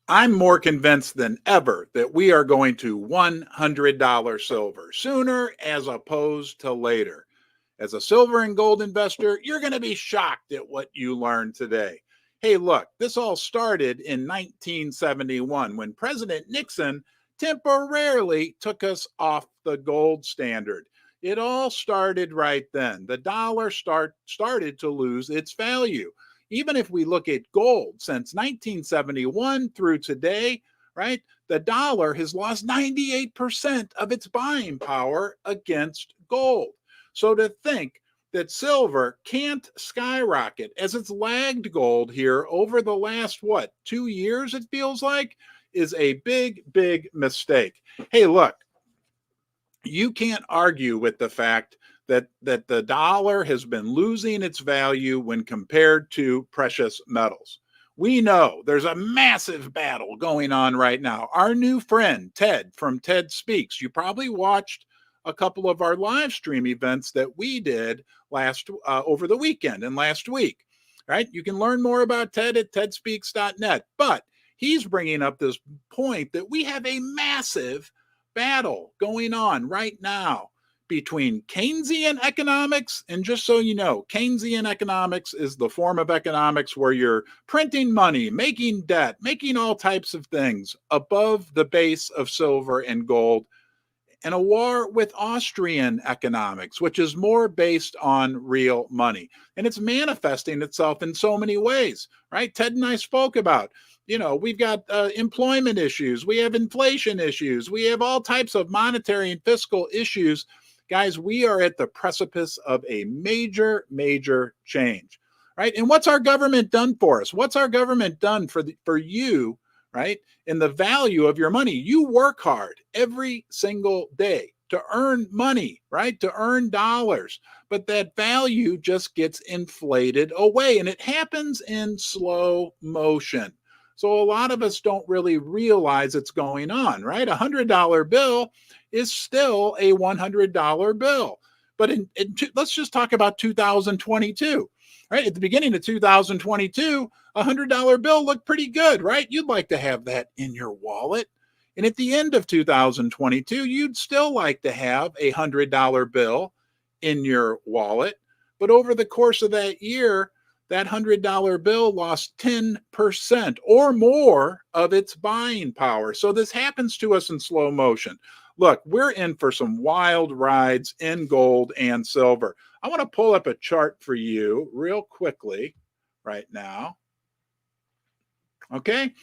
I'm more convinced than ever that we are going to $100 silver sooner as opposed to later. As a silver and gold investor, you're going to be shocked at what you learned today. Hey, look, this all started in 1971 when President Nixon temporarily took us off the gold standard. It all started right then. The dollar started to lose its value. Even if we look at gold since 1971 through today, right, the dollar has lost 98% of its buying power against gold. So to think that silver can't skyrocket as it's lagged gold here over the last, 2 years, it feels like, is a big, big mistake. Hey, look, you can't argue with the fact that the dollar has been losing its value when compared to precious metals. We know there's a massive battle going on right now. Our new friend Ted from Ted Speaks, you probably watched a couple of our live stream events that we did last over the weekend and last week, right? You can learn more about Ted at tedspeaks.net, but he's bringing up this point that we have a massive battle going on right now between Keynesian economics, and just so you know, Keynesian economics is the form of economics where you're printing money, making debt, making all types of things above the base of silver and gold, and a war with Austrian economics, which is more based on real money. And it's manifesting itself in so many ways, right? Ted and I spoke about, we've got employment issues, we have inflation issues, we have all types of monetary and fiscal issues. Guys, we are at the precipice of a major, major change, right? And what's our government done for us? What's our government done for you, right? And the value of your money. You work hard every single day to earn money, right? To earn dollars. But that value just gets inflated away, and it happens in slow motion. So a lot of us don't really realize it's going on, right? $100 bill is still a $100 bill. But let's just talk about 2022, right? At the beginning of 2022, a $100 bill looked pretty good, right? You'd like to have that in your wallet. And at the end of 2022, you'd still like to have a $100 bill in your wallet. But over the course of that year, that $100 bill lost 10% or more of its buying power. So this happens to us in slow motion. Look, we're in for some wild rides in gold and silver. I want to pull up a chart for you real quickly right now. Okay,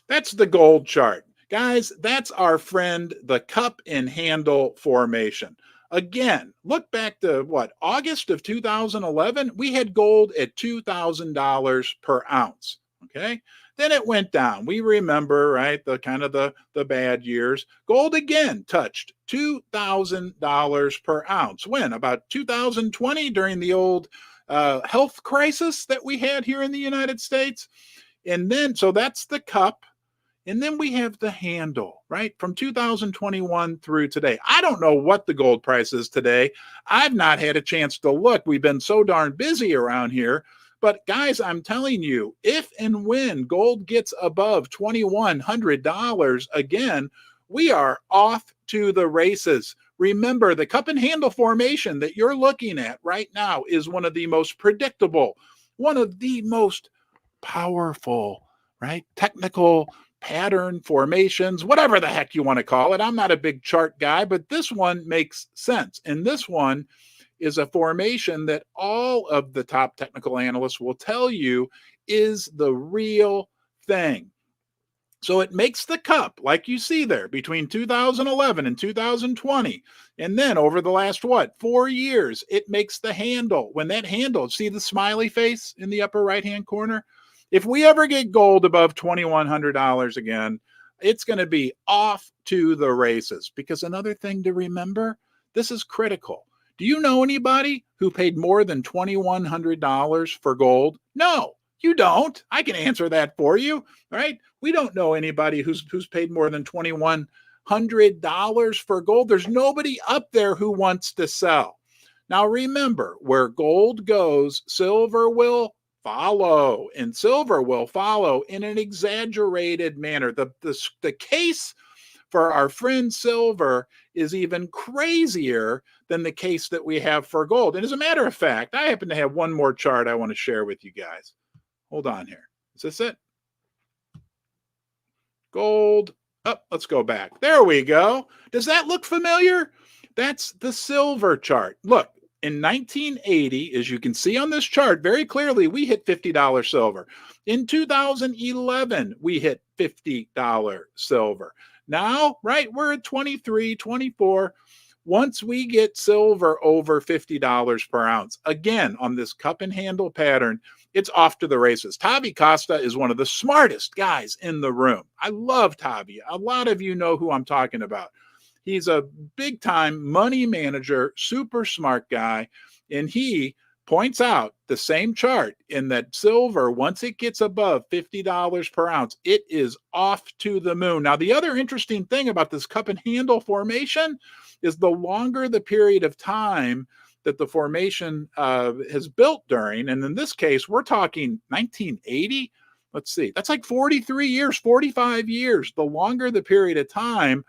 that's the gold chart. Guys, that's our friend, the cup and handle formation. Again, look back to August of 2011, we had gold at $2,000 per ounce. Okay. Then it went down. We remember, right, the bad years. Gold again touched $2,000 per ounce. When? About 2020, during the old health crisis that we had here in the United States. And then, so that's the cup. And then we have the handle, right? From 2021 through today. I don't know what the gold price is today. I've not had a chance to look. We've been so darn busy around here. But guys, I'm telling you, if and when gold gets above $2,100 again, we are off to the races. Remember, the cup and handle formation that you're looking at right now is one of the most predictable, one of the most powerful, right? Technical pattern formations, whatever the heck you want to call it. I'm not a big chart guy, but this one makes sense. And this one is a formation that all of the top technical analysts will tell you is the real thing. So it makes the cup, like you see there, between 2011 and 2020. And then over the last, 4 years, it makes the handle. When that handle, see the smiley face in the upper right-hand corner? If we ever get gold above $2,100 again, it's going to be off to the races. Because another thing to remember, this is critical. Do you know anybody who paid more than $2,100 for gold? No, you don't. I can answer that for you, right? We don't know anybody who's paid more than $2,100 for gold. There's nobody up there who wants to sell. Now remember, where gold goes, silver will follow, and silver will follow in an exaggerated manner. The case for our friend silver is even crazier than the case that we have for gold. And as a matter of fact, I happen to have one more chart I want to share with you guys. Hold on here. Is this it? Gold. Oh, let's go back. There we go. Does that look familiar? That's the silver chart. Look, in 1980, as you can see on this chart very clearly, we hit $50 silver. In 2011, we hit $50 silver. Now, right, we're at 23, 24. Once we get silver over $50 per ounce, again, on this cup and handle pattern, it's off to the races. Tavi Costa is one of the smartest guys in the room. I love Tavi. A lot of you know who I'm talking about. He's a big time money manager, super smart guy. And he points out the same chart in that silver, once it gets above $50 per ounce, it is off to the moon. Now, the other interesting thing about this cup and handle formation is the longer the period of time that the formation has built during, and in this case, we're talking 1980. Let's see, that's like 43 years, 45 years. The longer the period of time,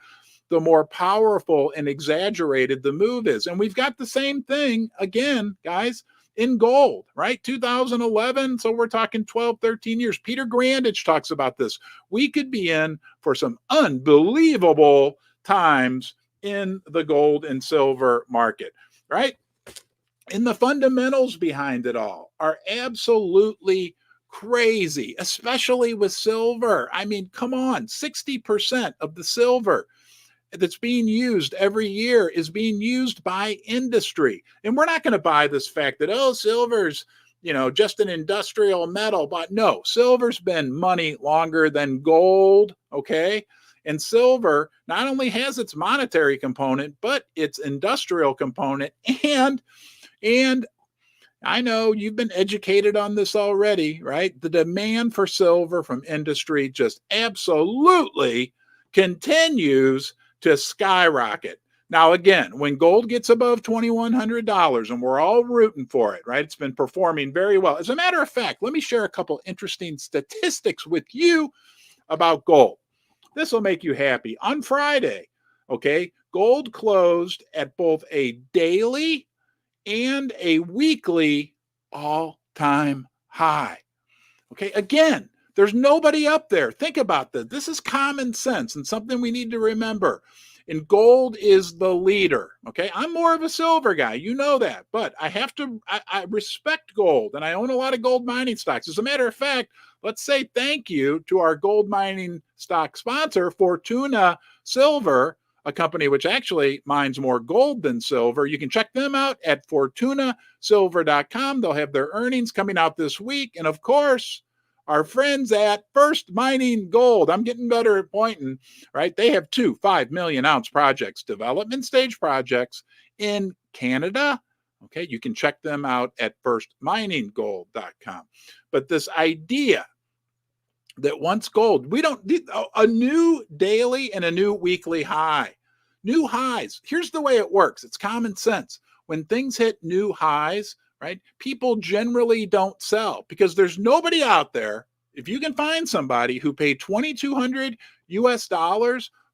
the more powerful and exaggerated the move is. And we've got the same thing again, guys, in gold, right? 2011. So we're talking 12, 13 years. Peter Grandage talks about this. We could be in for some unbelievable times in the gold and silver market, right? And the fundamentals behind it all are absolutely crazy, especially with silver. I mean, come on, 60% of the silver that's being used every year is being used by industry. And we're not going to buy this fact that, oh, silver's, just an industrial metal. But no, silver's been money longer than gold, okay? And silver not only has its monetary component, but its industrial component. And I know you've been educated on this already, right? The demand for silver from industry just absolutely continues to skyrocket. Now, again, when gold gets above $2,100, and we're all rooting for it, right? It's been performing very well. As a matter of fact, let me share a couple interesting statistics with you about gold. This will make you happy. On Friday, okay, gold closed at both a daily and a weekly all-time high. Okay, again, there's nobody up there. Think about this. This is common sense and something we need to remember. And gold is the leader. Okay, I'm more of a silver guy. You know that. But I respect gold, and I own a lot of gold mining stocks. As a matter of fact, let's say thank you to our gold mining stock sponsor, Fortuna Silver, a company which actually mines more gold than silver. You can check them out at fortunasilver.com. They'll have their earnings coming out this week. And of course, our friends at First Mining Gold. I'm getting better at pointing, right? They have 2 5 million ounce projects, development stage projects in Canada. Okay, you can check them out at firstmininggold.com. But this idea that once gold, we don't need a new daily and a new weekly high. New highs. Here's the way it works. It's common sense. When things hit new highs, right, people generally don't sell because there's nobody out there. If you can find somebody who paid $2,200 US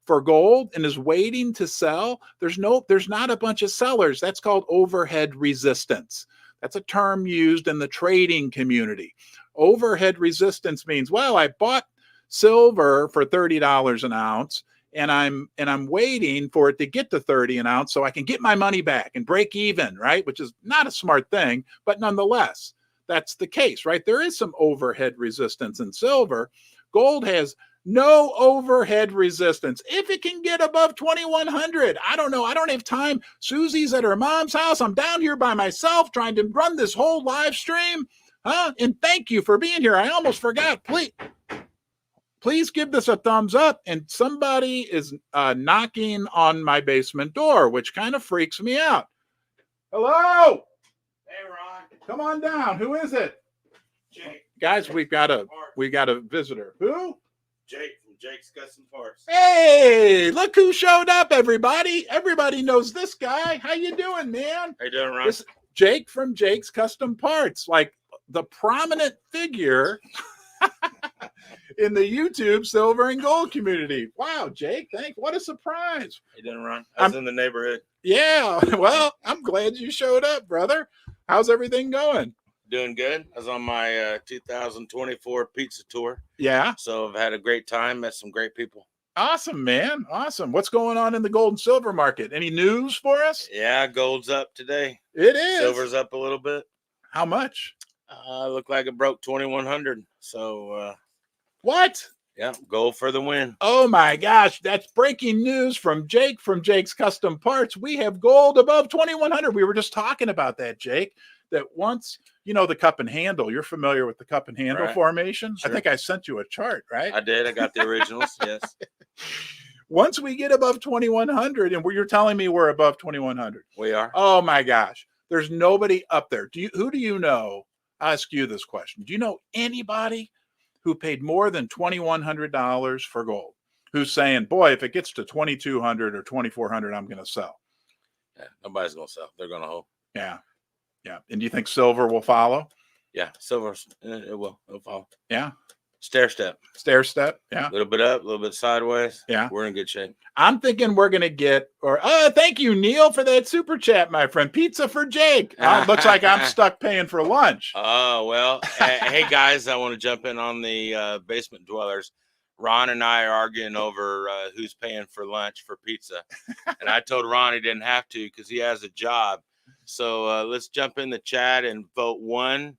for gold and is waiting to sell, there's not a bunch of sellers. That's called overhead resistance. That's a term used in the trading community. Overhead resistance means, well, I bought silver for $30 an ounce and I'm waiting for it to get to 30 an ounce so I can get my money back and break even, right? Which is not a smart thing, but nonetheless, that's the case, right? There is some overhead resistance in silver. Gold has no overhead resistance. If it can get above 2,100, I don't know. I don't have time. Susie's at her mom's house. I'm down here by myself trying to run this whole live stream. And thank you for being here. I almost forgot. Please give this a thumbs up. And somebody is knocking on my basement door, which kind of freaks me out. Hello. Hey, Ron. Come on down. Who is it? Jake. Guys, we got a visitor. Who? Jake from Jake's Custom Parts. Hey, look who showed up, everybody. Everybody knows this guy. How you doing, man? How you doing, Ron? This Jake from Jake's Custom Parts. Like, the prominent figure in the YouTube silver and gold community. Wow, Jake, thanks. What a surprise. He didn't run. I was in the neighborhood. Yeah, well, I'm glad you showed up, brother. How's everything going? Doing good. I was on my 2024 pizza tour. Yeah. So I've had a great time, met some great people. Awesome, man. Awesome. What's going on in the gold and silver market? Any news for us? Yeah, gold's up today. It is. Silver's up a little bit. How much? Looked like it broke 2,100. So what? Yeah, gold for the win. Oh my gosh, that's breaking news from Jake from Jake's Custom Parts. We have gold above 2,100. We were just talking about that, Jake. That once, you know, the cup and handle, you're familiar with the cup and handle formation. Sure. I think I sent you a chart, right? I did. I got the originals. Yes. Once we get above 2,100, and you're telling me we're above 2,100. We are. Oh my gosh. There's nobody up there. Who do you know? I'll ask you this question. Do you know anybody who paid more than $2,100 for gold, who's saying, boy, if it gets to 2,200 or 2,400, I'm going to sell? Yeah, nobody's going to sell. They're going to hold. Yeah. Yeah. And do you think silver will follow? Yeah. Silver, it will. It'll follow. Yeah. Stair step. Stair step. Yeah. A little bit up, a little bit sideways. Yeah. We're in good shape. I'm thinking we're going to get, thank you, Neil, for that super chat, my friend. Pizza for Jake. Looks like I'm stuck paying for lunch. Oh, well. Hey, guys, I want to jump in on the basement dwellers. Ron and I are arguing over who's paying for lunch for pizza. And I told Ron he didn't have to because he has a job. So let's jump in the chat and vote 1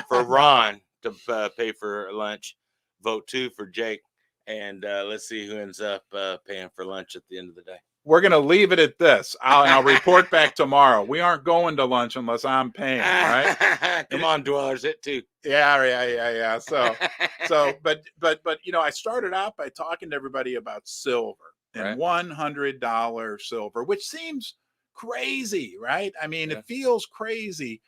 for Ron to pay for lunch. Vote 2 for Jake. And let's see who ends up paying for lunch at the end of the day. We're going to leave it at this. I'll report back tomorrow. We aren't going to lunch unless I'm paying, right? Come on, dwellers, it too. Yeah. So, but you know, I started out by talking to everybody about silver and $100 silver, which seems crazy, right? I mean, it feels crazy.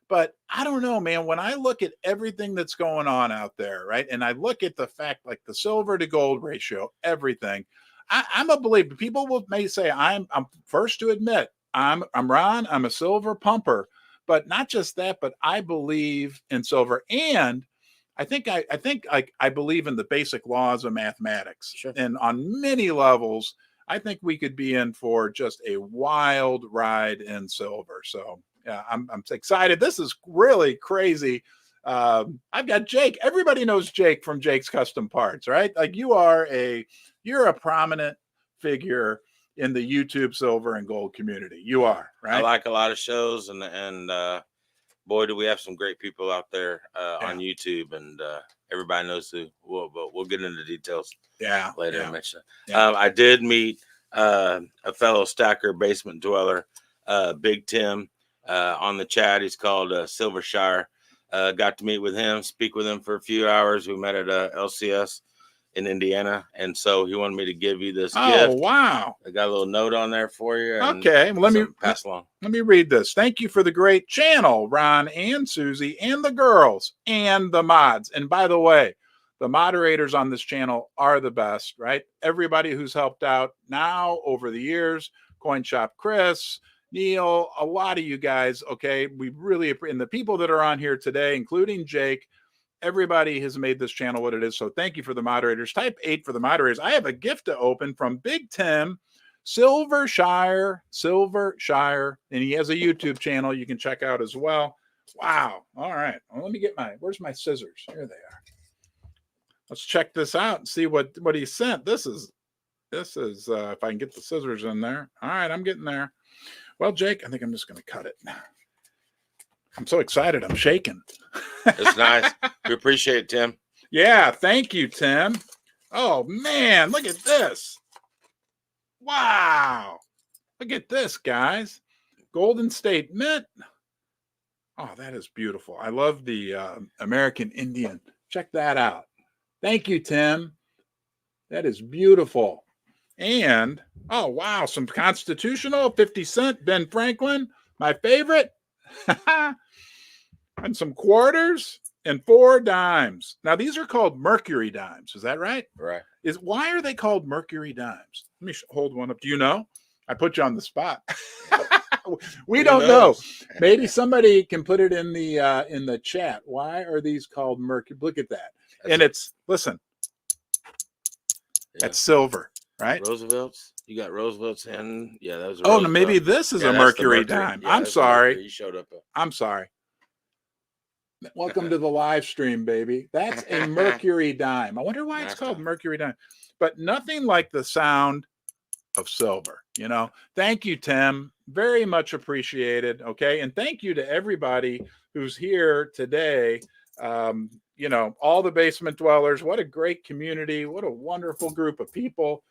But I don't know, man, when I look at everything that's going on out there, right? And I look at the fact, like the silver to gold ratio, everything, I'm a believer. People may say I'm first to admit I'm Ron, I'm a silver pumper, but not just that, but I believe in silver. And I think I believe in the basic laws of mathematics. Sure. And on many levels, I think we could be in for just a wild ride in silver. So yeah, I'm excited. This is really crazy. I've got Jake. Everybody knows Jake from Jake's Custom Parts, right? Like you're a prominent figure in the YouTube silver and gold community. You are, right? I like a lot of shows, and boy, do we have some great people out there on YouTube, and everybody knows who. We'll get into details. Later. Yeah. I mentioned. I did meet a fellow stacker basement dweller, Big Tim. On the chat, he's called Silvershire. Got to meet with him, speak with him for a few hours. We met at LCS in Indiana, and so he wanted me to give you this gift. Oh, wow. I got a little note on there for you. Okay, well, let me pass along. Let me read this. Thank you for the great channel, Ron and Susie and the girls and the mods. And by the way, the moderators on this channel are the best, right? Everybody who's helped out now over the years, Coin Shop Chris, Neil, a lot of you guys, okay? We really appreciate, and the people that are on here today, including Jake, everybody has made this channel what it is. So thank you for the moderators. Type 8 for the moderators. I have a gift to open from Big Tim, Silvershire, and he has a YouTube channel you can check out as well. Wow. All right. Well, let me get where's my scissors? Here they are. Let's check this out and see what he sent. This is if I can get the scissors in there. All right, I'm getting there. Well, Jake, I think I'm just going to cut it. I'm so excited. I'm shaking. It's nice. We appreciate it, Tim. Yeah, thank you, Tim. Oh, man, look at this. Wow. Look at this, guys. Golden State Mint. Oh, that is beautiful. I love the American Indian. Check that out. Thank you, Tim. That is beautiful. And, oh, wow, some Constitutional, 50 cent, Ben Franklin, my favorite. And some quarters and 4 dimes. Now, these are called Mercury dimes. Is that right? Right. Why are they called Mercury dimes? Let me hold one up. Do you know? I put you on the spot. We Who don't know. knows? Maybe somebody can put it in the chat. Why are these called mercury? Look at that. And it's, listen, that's silver, right? Roosevelt's. You got Roosevelt's, and yeah, that was a Oh, no, Roosevelt. maybe this is Yeah, a that's the mercury dime. Yeah, I'm that's the Mercury. sorry. You showed up. I'm sorry. Welcome to the live stream, baby. That's a mercury dime. I wonder why it's called mercury dime. But nothing like the sound of silver, you know. Thank you, Tim. Very much appreciated. Okay. And thank you to everybody who's here today. You know, all the basement dwellers. What a great community. What a wonderful group of people.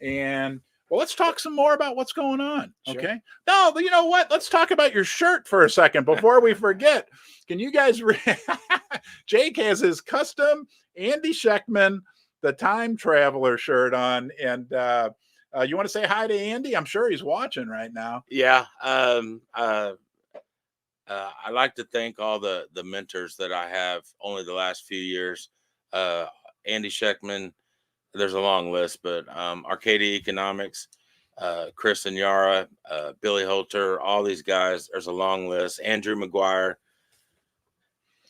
And well, let's talk some more about what's going on. Okay. Sure. No, you know what? Let's talk about your shirt for a second before we forget. Can you guys Jake has his custom Andy Schechtman, the time traveler shirt on. And you want to say hi to Andy? I'm sure he's watching right now. Yeah. I like to thank all the mentors that I have only the last few years. Andy Schechtman, there's a long list, but Arcadia Economics, Chris and Yara, Billy Holter, all these guys. There's a long list. Andrew McGuire.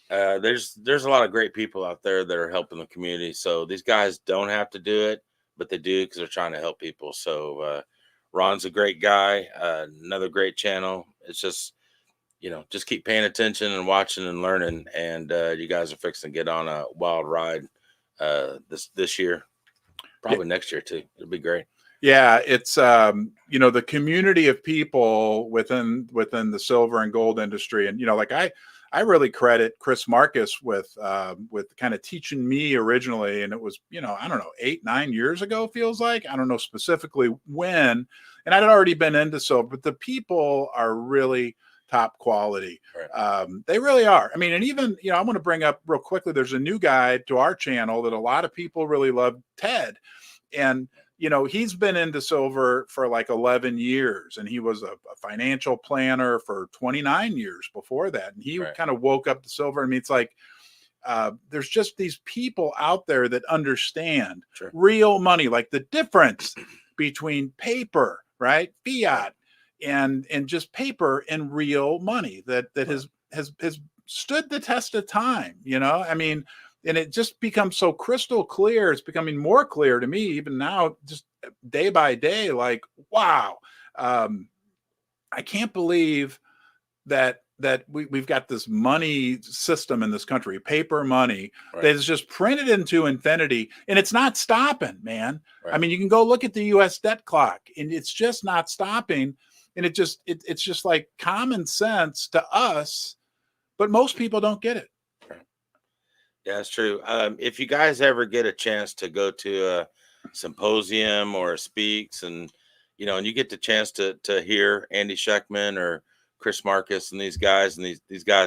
There's a lot of great people out there that are helping the community. So these guys don't have to do it, but they do because they're trying to help people. So Ron's a great guy. Another great channel. It's just, you know, just keep paying attention and watching and learning. And you guys are fixing to get on a wild ride this year. Probably next year too. It'll be great. Yeah, it's you know, the community of people within the silver and gold industry, and you know, like I really credit Chris Marcus with kind of teaching me originally, and it was, you know, I don't know, 8-9 years ago, feels like. I don't know specifically when, and I'd already been into silver, but the people are really top quality. Right. They really are. I mean, and even, you know, I want to bring up real quickly, there's a new guy to our channel that a lot of people really love, Ted. And, you know, he's been into silver for like 11 years, and he was a financial planner for 29 years before that. And he kind of woke up to silver. I mean, it's like, there's just these people out there that understand real money, like the difference between paper, right? Fiat, and just paper and real money that has stood the test of time, you know. I mean, and it just becomes so crystal clear. It's becoming more clear to me even now, just day by day, like, wow. I can't believe that we've got this money system in this country, paper money, that is just printed into infinity, and it's not stopping, man. I mean, you can go look at the US debt clock, and it's just not stopping. And it's just like common sense to us, but most people don't get it. Yeah, that's true. If you guys ever get a chance to go to a symposium or speaks, and you know, and you get the chance to hear Andy Schechtman or Chris Marcus and these guys,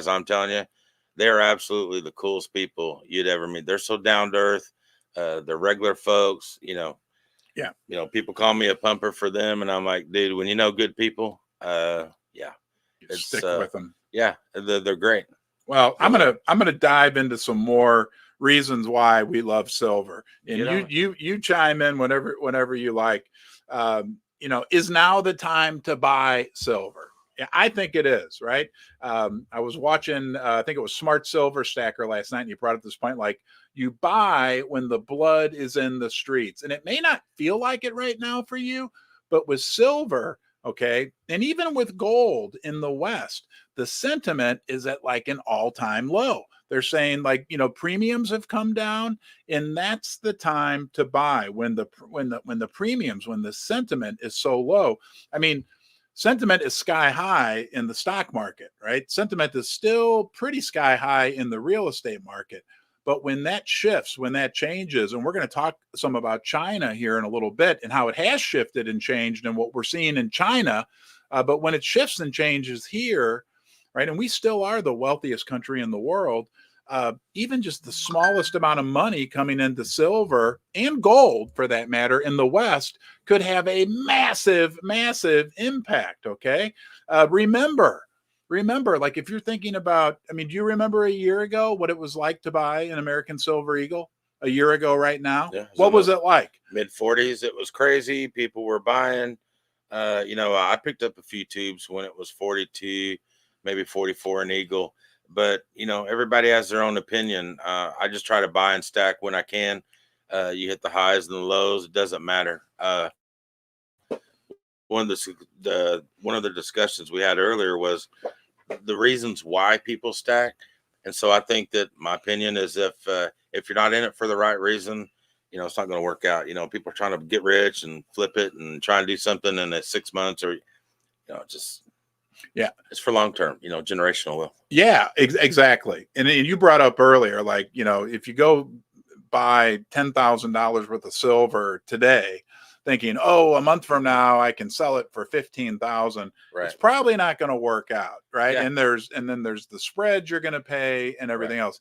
I'm telling you, they're absolutely the coolest people you'd ever meet. They're so down to earth. They're regular folks, you know. Yeah. You know, people call me a pumper for them, and I'm like, dude, when you know good people, stick with them. Yeah, they're great. Well, I'm gonna dive into some more reasons why we love silver, and you chime in whenever you like. You know, is now the time to buy silver? Yeah, I think it is, right? I was watching, I think it was Smart Silver Stacker last night, and you brought up this point, like, you buy when the blood is in the streets. And it may not feel like it right now for you, but with silver, okay, and even with gold in the West, the sentiment is at like an all-time low. They're saying, like, you know, premiums have come down, and that's the time to buy when the premiums, when the sentiment is so low. I mean, sentiment is sky high in the stock market, right? Sentiment is still pretty sky high in the real estate market. But when that shifts, when that changes, and we're going to talk some about China here in a little bit and how it has shifted and changed and what we're seeing in China. But when it shifts and changes here, right, and we still are the wealthiest country in the world, even just the smallest amount of money coming into silver and gold, for that matter, in the West could have a massive, massive impact, okay? Remember, like, if you're thinking about, I mean, do you remember a year ago what it was like to buy an American Silver Eagle a year ago right now? Yeah, what was it like? Mid-40s. It was crazy. People were buying. I picked up a few tubes when it was 42, maybe 44 an eagle, but everybody has their own opinion. I just try to buy and stack when I can. You hit the highs and the lows, it doesn't matter. One of the discussions we had earlier was the reasons why people stack. And so I think that my opinion is if you're not in it for the right reason, it's not going to work out. People are trying to get rich and flip it and try and do something in 6 months or, just, yeah, it's for long term, generational wealth. Yeah, exactly. And you brought up earlier, like, if you go buy $10,000 worth of silver today, thinking, oh, a month from now I can sell it for 15,000. Right. It's probably not going to work out, right? Yeah. And then there's the spread you're going to pay and everything else.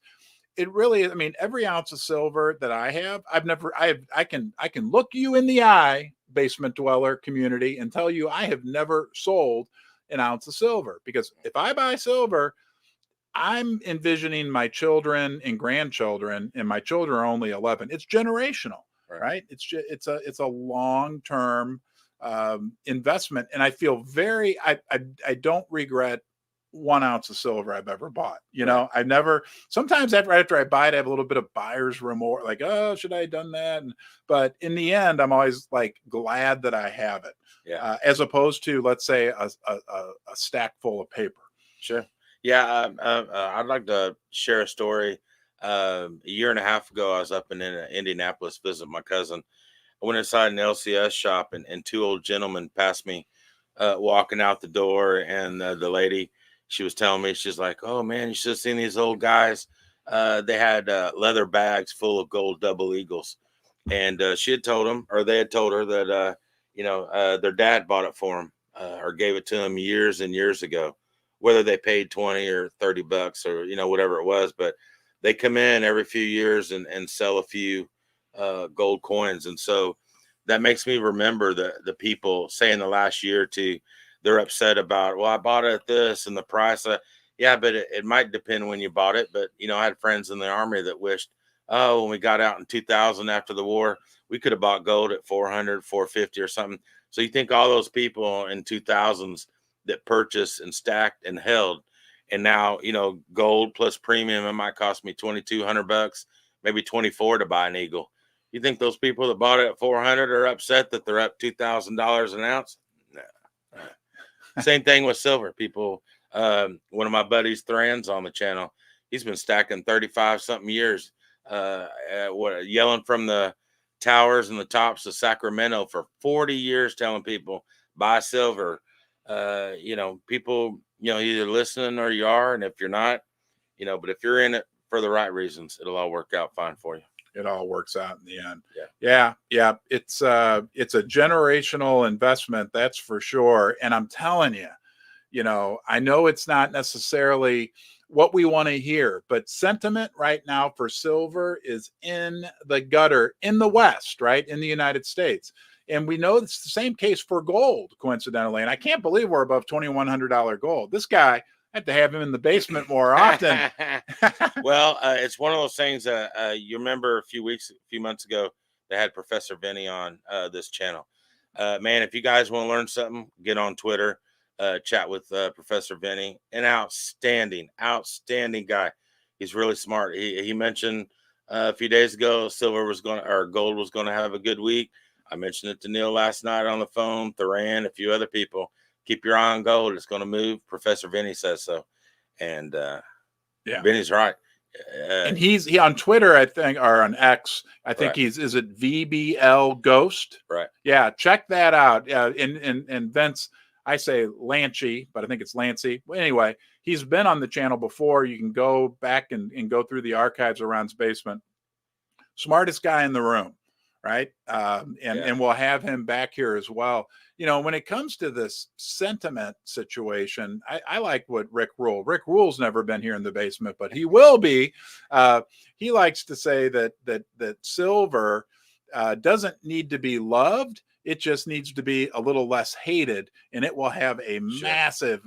It really, I mean, every ounce of silver that I have, I can look you in the eye, basement dweller community, and tell you I have never sold an ounce of silver, because if I buy silver, I'm envisioning my children and grandchildren, and my children are only 11. It's generational, right? It's a long-term investment. And I feel I don't regret 1 ounce of silver I've ever bought. I've never, sometimes after I buy it, I have a little bit of buyer's remorse, like, oh, should I have done that? But in the end, I'm always like glad that I have it. Yeah. As opposed to, let's say, a stack full of paper. Sure. Yeah. I'd like to share a story. A year and a half ago, I was up in Indianapolis visiting my cousin. I went inside an LCS shop, and two old gentlemen passed me walking out the door. And the lady, she was telling me, she's like, oh, man, you should have seen these old guys. They had leather bags full of gold double eagles. And she had told them, or they had told her that, their dad bought it for them or gave it to them years and years ago, whether they paid 20 or 30 bucks or, whatever it was. But they come in every few years and sell a few gold coins. And so that makes me remember the people say in the last year or two, they're upset about, well, I bought it at this and the price. Yeah, but it might depend when you bought it. But, I had friends in the Army that wished, oh, when we got out in 2000 after the war, we could have bought gold at 400, 450 or something. So you think all those people in 2000s that purchased and stacked and held, and now, gold plus premium, it might cost me 2,200 bucks, maybe 24 to buy an eagle. You think those people that bought it at 400 are upset that they're up $2,000 an ounce? No. Same thing with silver. People, one of my buddies, Thran's on the channel, he's been stacking 35 something years, yelling from the towers and the tops of Sacramento for 40 years, telling people buy silver. People, either listening or you are, and if you're not, but if you're in it for the right reasons, it'll all work out fine for you. It all works out in the end. Yeah. It's a generational investment, that's for sure. And I'm telling you, I know it's not necessarily what we want to hear, but sentiment right now for silver is in the gutter in the West, right? In the United States. And we know it's the same case for gold, coincidentally. And I can't believe we're above $2,100 gold. This guy, I have to have him in the basement more often. Well, it's one of those things that you remember a few months ago, they had Professor Vinny on this channel. Man, if you guys want to learn something, get on Twitter, chat with Professor Vinny. An outstanding guy. He's really smart. He mentioned a few days ago, gold was going to have a good week. I mentioned it to Neil last night on the phone, Thuran, a few other people. Keep your eye on gold. It's going to move. Professor Vinny says so. And Vinny's right. And he on Twitter, I think, or on X, I think is it VBL Ghost? Right. Yeah, check that out. And Vince, I say Lancey, but I think it's Lancey. Well, anyway, he's been on the channel before. You can go back and go through the archives of Ron's basement. Smartest guy in the room, right? And we'll have him back here as well. When it comes to this sentiment situation, I like what Rick Rule's never been here in the basement, but he will be. He likes to say that silver doesn't need to be loved. It just needs to be a little less hated, and it will have a massive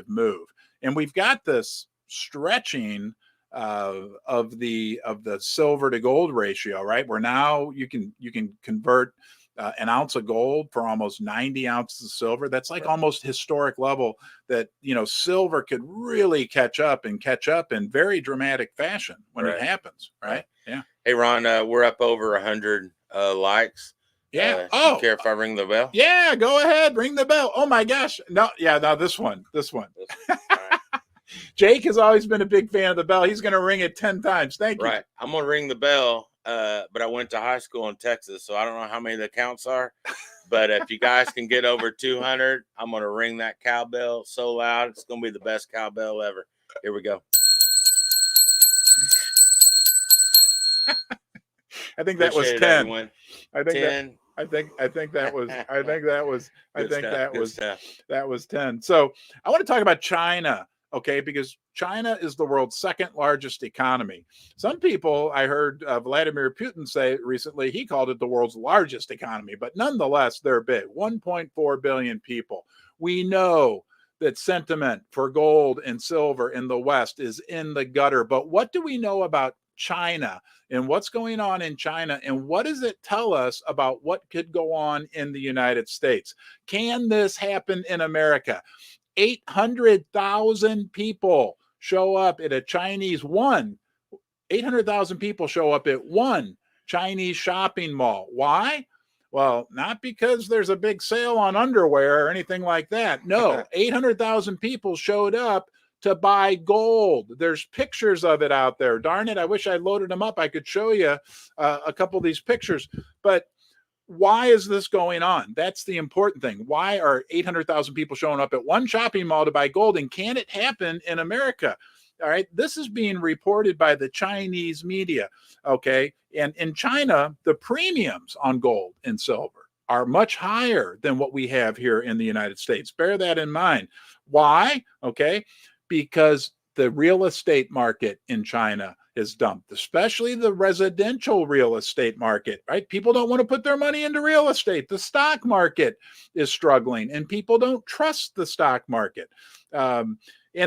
move. And we've got this stretching of the silver to gold ratio, right? Where now you can convert an ounce of gold for almost 90 ounces of silver. That's like almost historic level that, silver could really catch up in very dramatic fashion when it happens. Right. Yeah. Hey, Ron, we're up over 100 likes. Yeah. You care if I ring the bell? Yeah, go ahead. Ring the bell. Oh my gosh. No, yeah, no, this one. All right. Jake has always been a big fan of the bell. He's going to ring it 10 times. Thank you. Right. I'm going to ring the bell, but I went to high school in Texas, so I don't know how many the counts are. But if you guys can get over 200, I'm going to ring that cowbell so loud. It's going to be the best cowbell ever. Here we go. I think that was 10. Everyone. I think 10. That was 10. So I want to talk about China, okay, because China is the world's second largest economy. Some people, I heard Vladimir Putin say recently, he called it the world's largest economy, but nonetheless, they're big. 1.4 billion people. We know that sentiment for gold and silver in the West is in the gutter. But what do we know about China and what's going on in China? And what does it tell us about what could go on in the United States? Can this happen in America? 800,000 people show up at a Chinese 800,000 people show up at one Chinese shopping mall. Why? Well, not because there's a big sale on underwear or anything like that. No, 800,000 people showed up to buy gold. There's pictures of it out there. Darn it, I wish I loaded them up. I could show you a couple of these pictures. But why is this going on? That's the important thing. Why are 800,000 people showing up at one shopping mall to buy gold? And can it happen in America? All right. This is being reported by the Chinese media. Okay. And in China, the premiums on gold and silver are much higher than what we have here in the United States. Bear that in mind. Why? Okay. Because the real estate market in China is dumped, especially the residential real estate market, right? People don't want to put their money into real estate. The stock market is struggling and people don't trust the stock market. And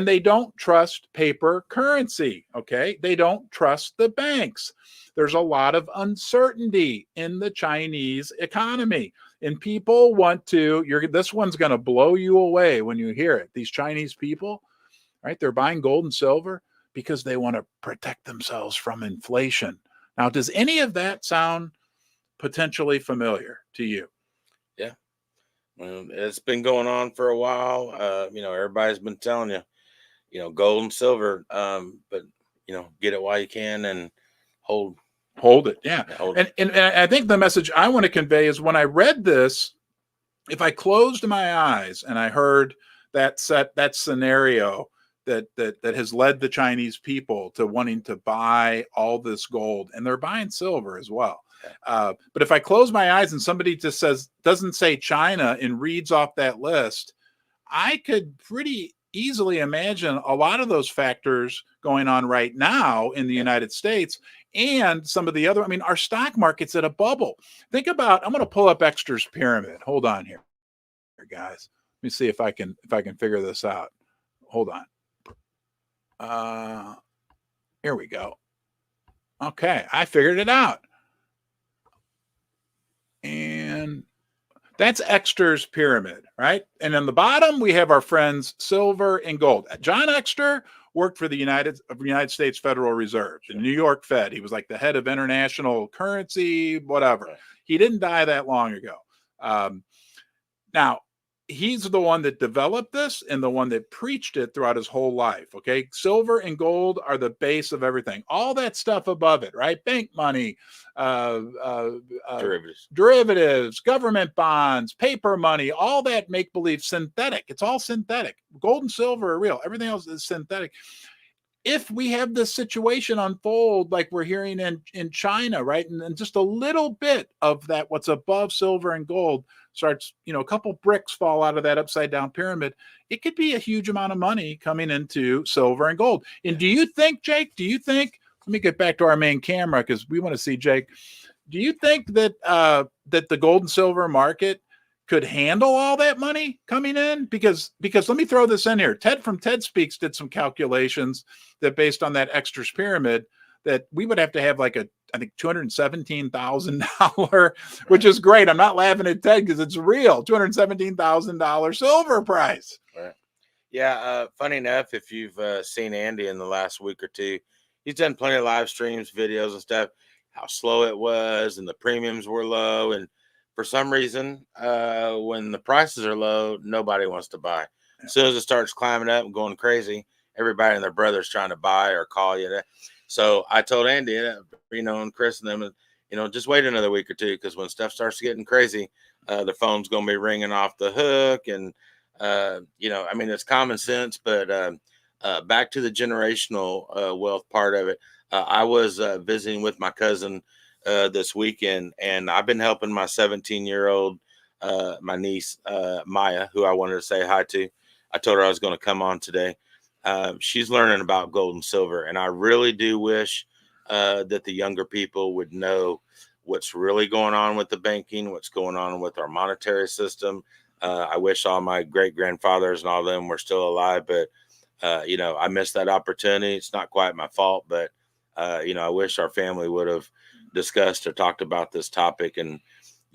they don't trust paper currency, okay? They don't trust the banks. There's a lot of uncertainty in the Chinese economy. And people want to, this one's going to blow you away when you hear it. These Chinese people, right? They're buying gold and silver because they want to protect themselves from inflation. Now, does any of that sound potentially familiar to you? Yeah. Well, it's been going on for a while. Everybody's been telling you, gold and silver, but, get it while you can and hold it. Yeah. And I think the message I want to convey is when I read this, if I closed my eyes and I heard that scenario that has led the Chinese people to wanting to buy all this gold, and they're buying silver as well. But if I close my eyes and somebody just doesn't say China and reads off that list, I could pretty easily imagine a lot of those factors going on right now in the United States and some of the other, our stock market's at a bubble. Think about, I'm going to pull up Exter's pyramid. Hold on here, guys. Let me see if I can figure this out. Hold on. Here we go. Okay, I figured it out. And that's Exter's pyramid, right? And on the bottom, we have our friends silver and gold. John Exter worked for the United States Federal Reserve, the New York Fed. He was like the head of international currency, whatever. He didn't die that long ago. Now, he's the one that developed this and the one that preached it throughout his whole life. Okay. Silver and gold are the base of everything. All that stuff above it, right? Bank money, derivatives, government bonds, paper money, all that make-believe, synthetic. It's all synthetic. Gold and silver are real. Everything else is synthetic. If we have this situation unfold like we're hearing in China, right? And just a little bit of that, what's above silver and gold starts, a couple bricks fall out of that upside down pyramid. It could be a huge amount of money coming into silver and gold. And do you think, Jake, let me get back to our main camera because we want to see Jake. Do you think that that the gold and silver market could handle all that money coming in? Because let me throw this in here. Ted from Ted Speaks did some calculations that based on that Exter's pyramid, that we would have to have like a I think $217,000, which is great. I'm not laughing at Ted because it's real. $217,000 silver price. Right. Yeah. Funny enough, if you've seen Andy in the last week or two, he's done plenty of live streams, videos, and stuff. How slow it was, and the premiums were low, and for some reason, when the prices are low, nobody wants to buy. As soon as it starts climbing up and going crazy, everybody and their brother's trying to buy or call you. So I told Andy, and Chris and them, just wait another week or two, because when stuff starts getting crazy, the phone's going to be ringing off the hook. And, it's common sense, but back to the generational wealth part of it. I was visiting with my cousin this weekend, and I've been helping my 17-year-old, my niece, Maya, who I wanted to say hi to. I told her I was going to come on today. She's learning about gold and silver, and I really do wish that the younger people would know what's really going on with the banking, what's going on with our monetary system. I wish all my great grandfathers and all of them were still alive, but I missed that opportunity. It's not quite my fault, but I wish our family would have discussed or talked about this topic. And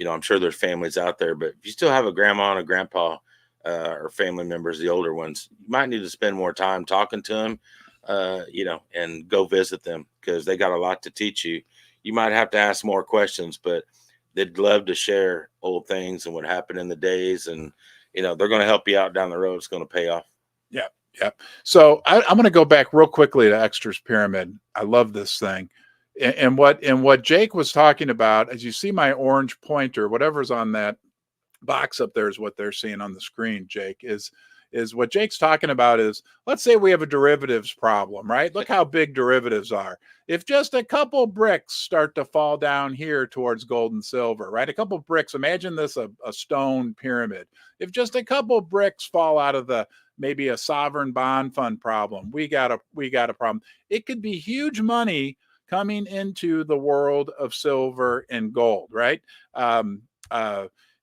I'm sure there's families out there, but if you still have a grandma and a grandpa or family members, the older ones, you might need to spend more time talking to them, and go visit them, because they got a lot to teach you. You might have to ask more questions, but they'd love to share old things and what happened in the days. And, they're going to help you out down the road. It's going to pay off. Yeah. Yeah. So I'm going to go back real quickly to Extra's Pyramid. I love this thing. And what Jake was talking about, as you see my orange pointer, whatever's on that box up there is what they're seeing on the screen, Jake, is what Jake's talking about is, let's say we have a derivatives problem, right? Look how big derivatives are. If just a couple bricks start to fall down here towards gold and silver, right? A couple bricks, imagine this, a stone pyramid. If just a couple bricks fall out of maybe a sovereign bond fund problem, we got a problem. It could be huge money coming into the world of silver and gold, right? I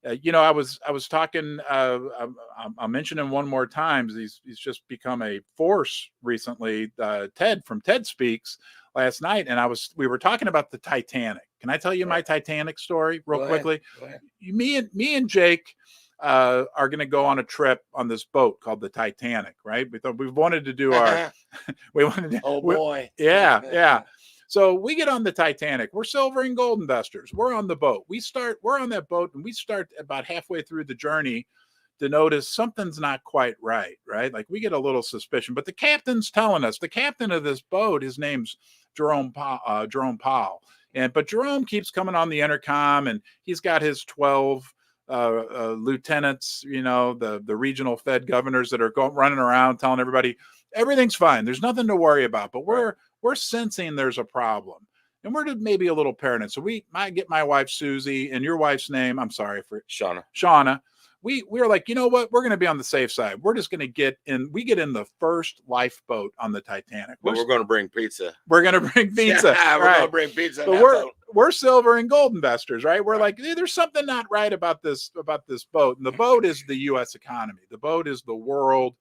was talking. I'll mention him one more time. He's just become a force recently. Ted from Ted Speaks last night, and we were talking about the Titanic. Can I tell you my Titanic story real quickly? Go ahead. Me and Jake are going to go on a trip on this boat called the Titanic, right? We thought we wanted to do our. We wanted to. Oh boy! Yeah. So we get on the Titanic. We're silver and gold investors. We're on the boat. We're on that boat, and we start about halfway through the journey to notice something's not quite right? Like we get a little suspicion, but the captain's telling us, the captain of this boat, his name's Jerome Powell. But Jerome keeps coming on the intercom, and he's got his 12 lieutenants, the regional Fed governors that are running around telling everybody everything's fine. There's nothing to worry about, but we're sensing there's a problem, and we're maybe a little paranoid. So I get my wife, Susie, and your wife's name, I'm sorry, for Shauna. We're like, you know what? We're going to be on the safe side. We're just going to get in. We get in the first lifeboat on the Titanic. But we're going to bring pizza. We're going to bring pizza. Yeah, we're going to bring pizza. But we're silver and gold investors, right? We're like, there's something not right about this boat. And the boat is the U.S. economy. The boat is the world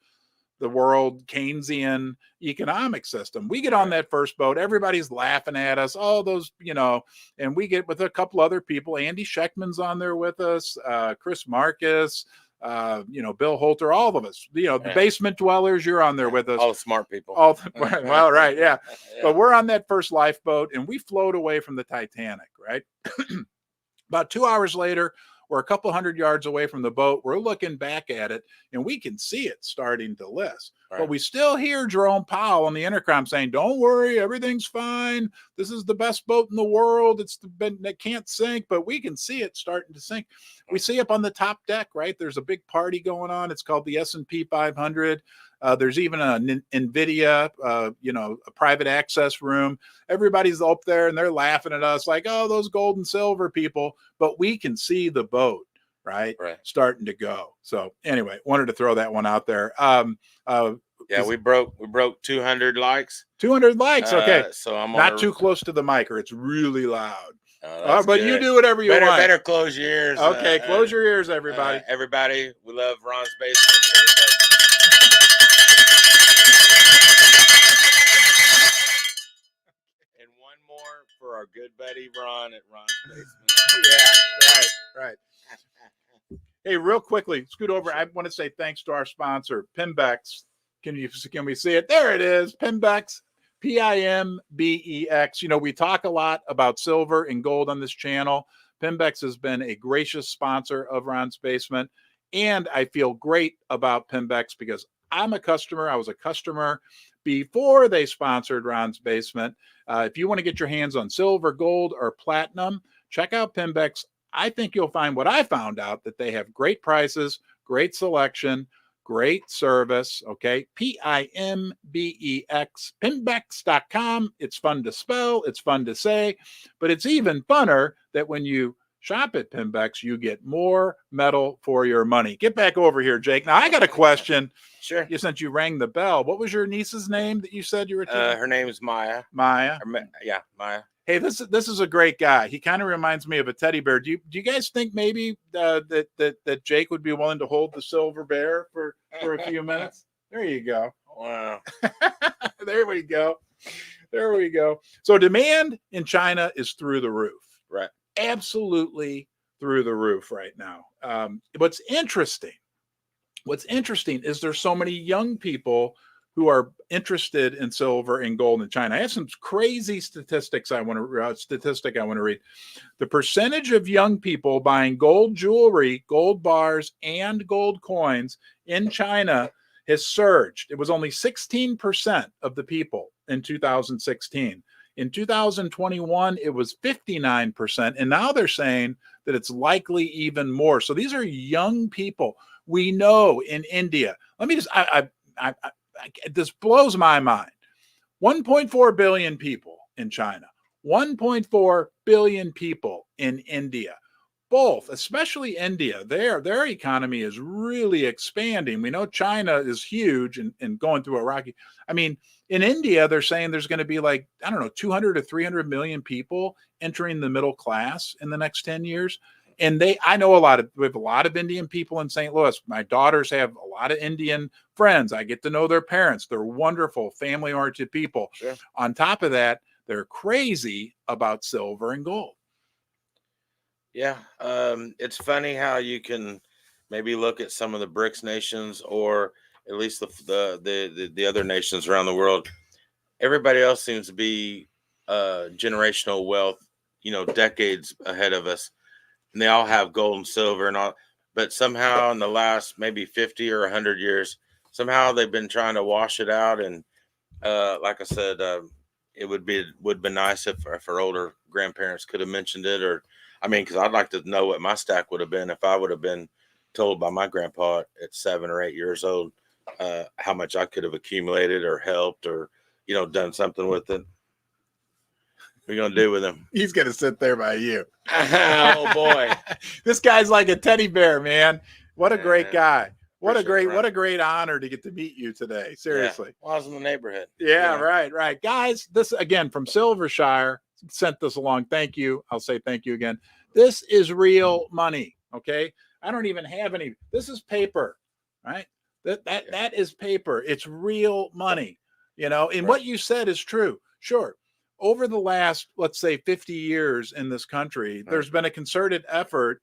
Keynesian economic system. We get on that first boat. Everybody's laughing at us. Oh, those, and we get with a couple other people. Andy Schechtman's on there with us, Chris Marcus, Bill Holter, all of us, the basement dwellers, you're on there with us. All the smart people. Well, right. Yeah. But we're on that first lifeboat, and we float away from the Titanic, right? About 2 hours later, we're a couple hundred yards away from the boat. We're looking back at it, and we can see it starting to list. Right. But we still hear Jerome Powell on the intercom saying, "Don't worry, everything's fine. This is the best boat in the world. It can't sink," but we can see it starting to sink. We see up on the top deck, right? There's a big party going on. It's called the S&P 500. There's even an NVIDIA, a private access room. Everybody's up there, and they're laughing at us like, "Oh, those gold and silver people." But we can see the boat, right. Starting to go. So anyway, wanted to throw that one out there. We broke 200 likes. 200 likes. Okay. So I'm not too close to the mic, or it's really loud. But good. You do whatever you want. Better close your ears. Okay, close your ears, everybody. Everybody, we love Ron's Basement. And one more for for our good buddy Ron at Ron's Basement. Yeah, right. Hey, real quickly, scoot over. Sure. I want to say thanks to our sponsor, Pimbex. Can we see it? There it is, Pimbex, Pimbex. You know, we talk a lot about silver and gold on this channel. Pimbex has been a gracious sponsor of Ron's Basement, and I feel great about Pimbex because I'm a customer. I was a customer before they sponsored Ron's Basement. If you want to get your hands on silver, gold, or platinum, check out Pimbex. I think you'll find what I found out, that they have great prices, great selection, great service. Okay. Pimbex, Pimbex.com. It's fun to spell, it's fun to say, but it's even funner that when you shop at Pimbex, you get more metal for your money. Get back over here, Jake. Now I got a question. Sure. Since you rang the bell, what was your niece's name that you said you were taking? Her name is Maya. Maya. Yeah, Maya. Hey, this is a great guy. He kind of reminds me of a teddy bear. Do you guys think maybe that Jake would be willing to hold the silver bear for a few minutes? There you go. Wow. There we go. There we go. So demand in China is through the roof. Right. Absolutely through the roof right now. What's interesting is there's so many young people who are interested in silver and gold in China. I have some crazy statistics I want to read. The percentage of young people buying gold jewelry, gold bars, and gold coins in China has surged. It was only 16% of the people in 2016. In 2021, it was 59%. And now they're saying that it's likely even more. So these are young people. We know in India, this blows my mind. 1.4 billion people in China, 1.4 billion people in India. Both, especially India, their economy is really expanding. We know China is huge and going through a rocky. I mean, in India, they're saying there's going to be 200 to 300 million people entering the middle class in the next 10 years. And we have a lot of Indian people in St. Louis. My daughters have a lot of Indian friends. I get to know their parents. They're wonderful, family-oriented people. Sure. On top of that, they're crazy about silver and gold. Yeah. It's funny how you can maybe look at some of the BRICS nations, or at least the other nations around the world. Everybody else seems to be generational wealth, decades ahead of us. And they all have gold and silver and all, but somehow in the last maybe 50 or 100 years, somehow they've been trying to wash it out. And like I said, it would be nice if our older grandparents could have mentioned it, because I'd like to know what my stack would have been if I would have been told by my grandpa at 7 or 8 years old how much I could have accumulated or helped or done something with it. What are you gonna do with him? He's gonna sit there by you. Oh boy, this guy's like a teddy bear, man. What a great guy. What a great honor to get to meet you today. Seriously. Yeah. Well, I was in the neighborhood. Yeah, right. Guys, this again from Silvershire sent this along. Thank you. I'll say thank you again. This is real money. Okay. I don't even have any. This is paper, right? That is paper. It's real money, and what you said is true. Sure. Over the last, let's say 50 years in this country, there's been a concerted effort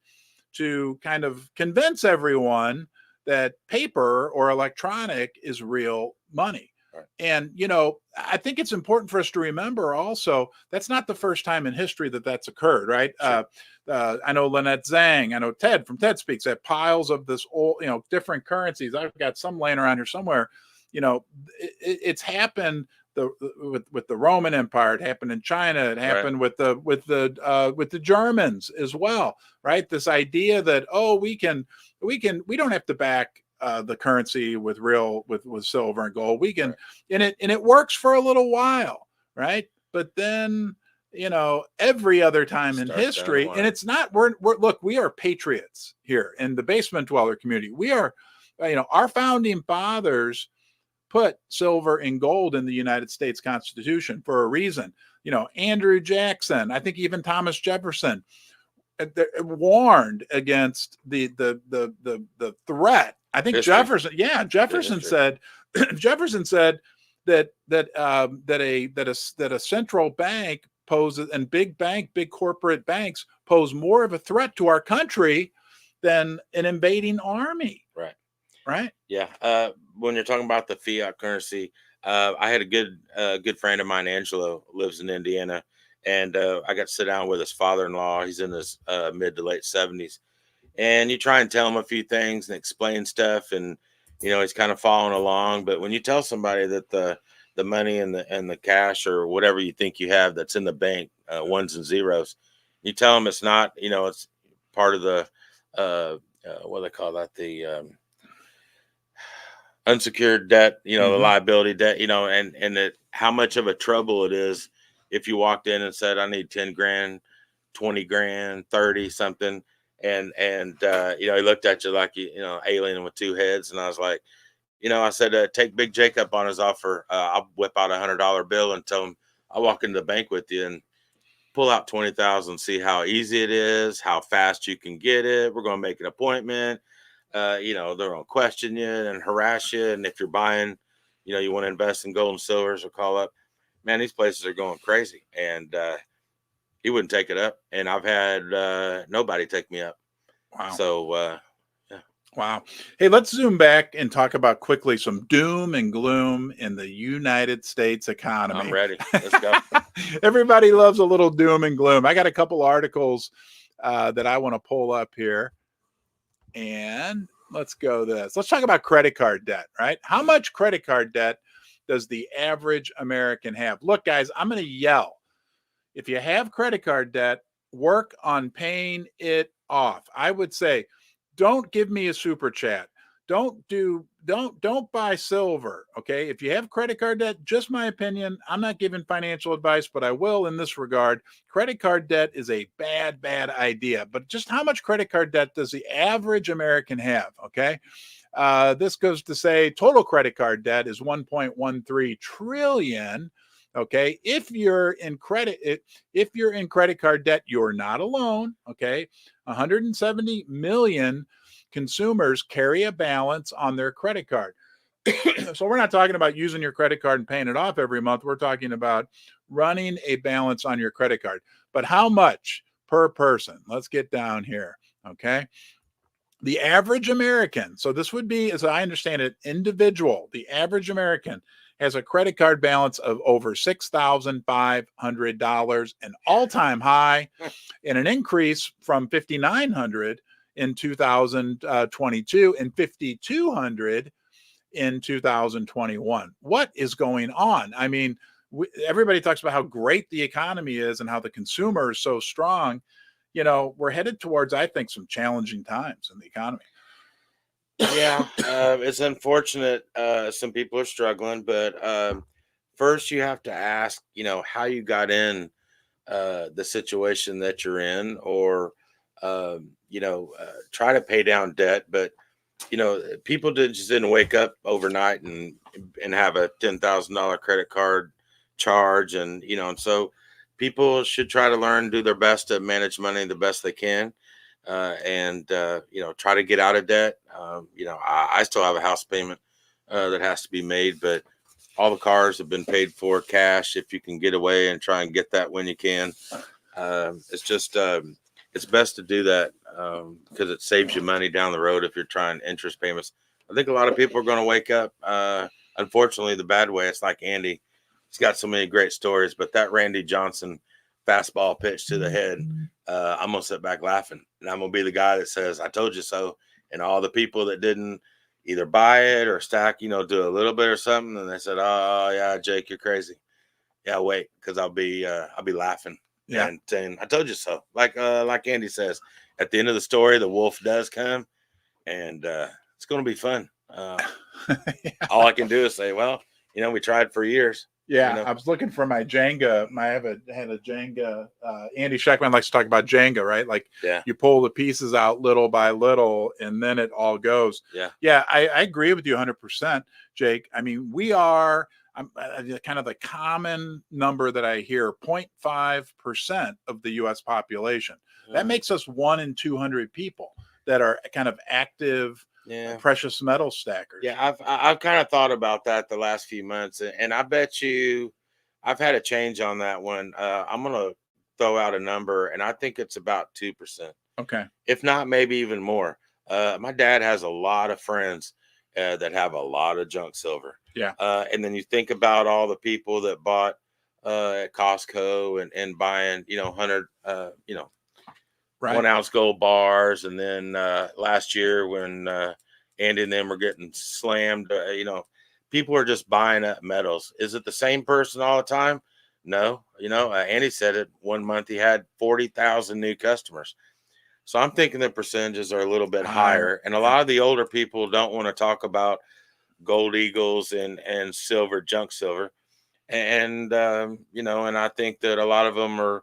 to kind of convince everyone that paper or electronic is real money. Right. And, I think it's important for us to remember also, that's not the first time in history that's occurred, right? Sure. I know Lynette Zhang, I know Ted from Ted Speaks, that piles of this old, different currencies. I've got some laying around here somewhere. It's happened with the Roman Empire. It happened in China. It happened with the Germans as well, right? This idea that we don't have to back the currency with silver and gold. We can, and it works for a little while, right? But then every other time in history, and it's not. We are patriots here in the basement dweller community. We are, our founding fathers put silver and gold in the United States Constitution for a reason. Andrew Jackson, I think even Thomas Jefferson warned against the threat. I think history. Jefferson said that a central bank poses, and big corporate banks pose more of a threat to our country than an invading army. Right. Right. Yeah. When you're talking about the fiat currency, I had a good friend of mine, Angelo, lives in Indiana, and I got to sit down with his father-in-law. He's in his mid to late 70s, and you try and tell him a few things and explain stuff, and he's kind of following along. But when you tell somebody that the money and the cash or whatever you think you have that's in the bank, ones and zeros, you tell them it's not, it's part of the what do they call that, the unsecured debt, the liability debt, and how much of a trouble it is if you walked in and said, I need 10 grand, 20 grand, 30 something. And he looked at you like, alien with two heads. And I was like, I said, take Big Jake up on his offer. I'll whip out $100 bill and tell him I'll walk into the bank with you and pull out 20,000, see how easy it is, how fast you can get it. We're going to make an appointment. They're going to question you and harass you. And if you're buying, you want to invest in gold and silvers or call up, man, these places are going crazy. And he wouldn't take it up. And I've had nobody take me up. Wow. So, yeah. Wow. Hey, let's zoom back and talk about quickly some doom and gloom in the United States economy. I'm ready. Let's go. Everybody loves a little doom and gloom. I got a couple articles that I want to pull up here. And let's go this. Let's talk about credit card debt, right? How much credit card debt does the average American have? Look, guys, I'm going to yell. If you have credit card debt, work on paying it off. I would say, don't give me a super chat. Don't buy silver. Okay. If you have credit card debt, just my opinion, I'm not giving financial advice, but I will in this regard. Credit card debt is a bad idea. But just how much credit card debt does the average American have? Okay. This goes to say total credit card debt is 1.13 trillion. Okay. If you're in credit card debt, you're not alone. Okay. 170 million consumers carry a balance on their credit card. So we're not talking about using your credit card and paying it off every month. We're talking about running a balance on your credit card. But how much per person? Let's get down here. Okay. The average American, so this would be, as I understand it, individual, the average American has a credit card balance of over $6,500, an all-time high, and an increase from $5,900 in 2022 and $5,200 in 2021. What is going on? I mean, everybody talks about how great the economy is and how the consumer is so strong. We're headed towards, I think, some challenging times in the economy. Yeah, it's unfortunate. Some people are struggling, but first you have to ask, how you got in the situation that you're in, or try to pay down debt. But people didn't wake up overnight and have a $10,000 credit card charge, and so people should try to learn, do their best to manage money the best they can. And try to get out of debt. I still have a house payment that has to be made, but all the cars have been paid for cash. If you can get away and try and get that when you can, it's just it's best to do that because it saves you money down the road if you're trying interest payments. I think a lot of people are going to wake up, unfortunately, the bad way. It's like Andy. He's got so many great stories, but that Randy Johnson fastball pitch to the head, I'm gonna sit back laughing, and I'm gonna be the guy that says, I told you so. And all the people that didn't either buy it or stack, do a little bit or something, and they said, oh yeah, Jake, you're crazy. Yeah, wait, because I'll be laughing. Yeah. And saying, I told you so. Like Andy says, at the end of the story, the wolf does come, and it's gonna be fun. All I can do is say, well, we tried for years. Yeah, I was looking for my Jenga. I had a Jenga. Andy Scheckman likes to talk about Jenga, right? Like, you pull the pieces out little by little, and then it all goes. Yeah, I agree with you 100%, Jake. I mean, we are kind of the common number that I hear, 0.5% of the U.S. population. That makes us 1 in 200 people that are kind of active. Precious metal stackers. Yeah, I've kind of thought about that the last few months, and I bet you I've had a change on that one. I'm gonna throw out a number, and I think it's about 2%, Okay. if not maybe even more. My dad has a lot of friends that have a lot of junk silver. Yeah. And then you think about all the people that bought at Costco and buying, 100, 1 Right. ounce gold bars. And then last year when Andy and them were getting slammed, people are just buying up metals. Is it the same person all the time? No. Andy said it 1 month he had 40,000 new customers. So I'm thinking the percentages are a little bit higher. And a Yeah. lot of the older people don't want to talk about gold eagles and silver, junk silver. And, and I think that a lot of them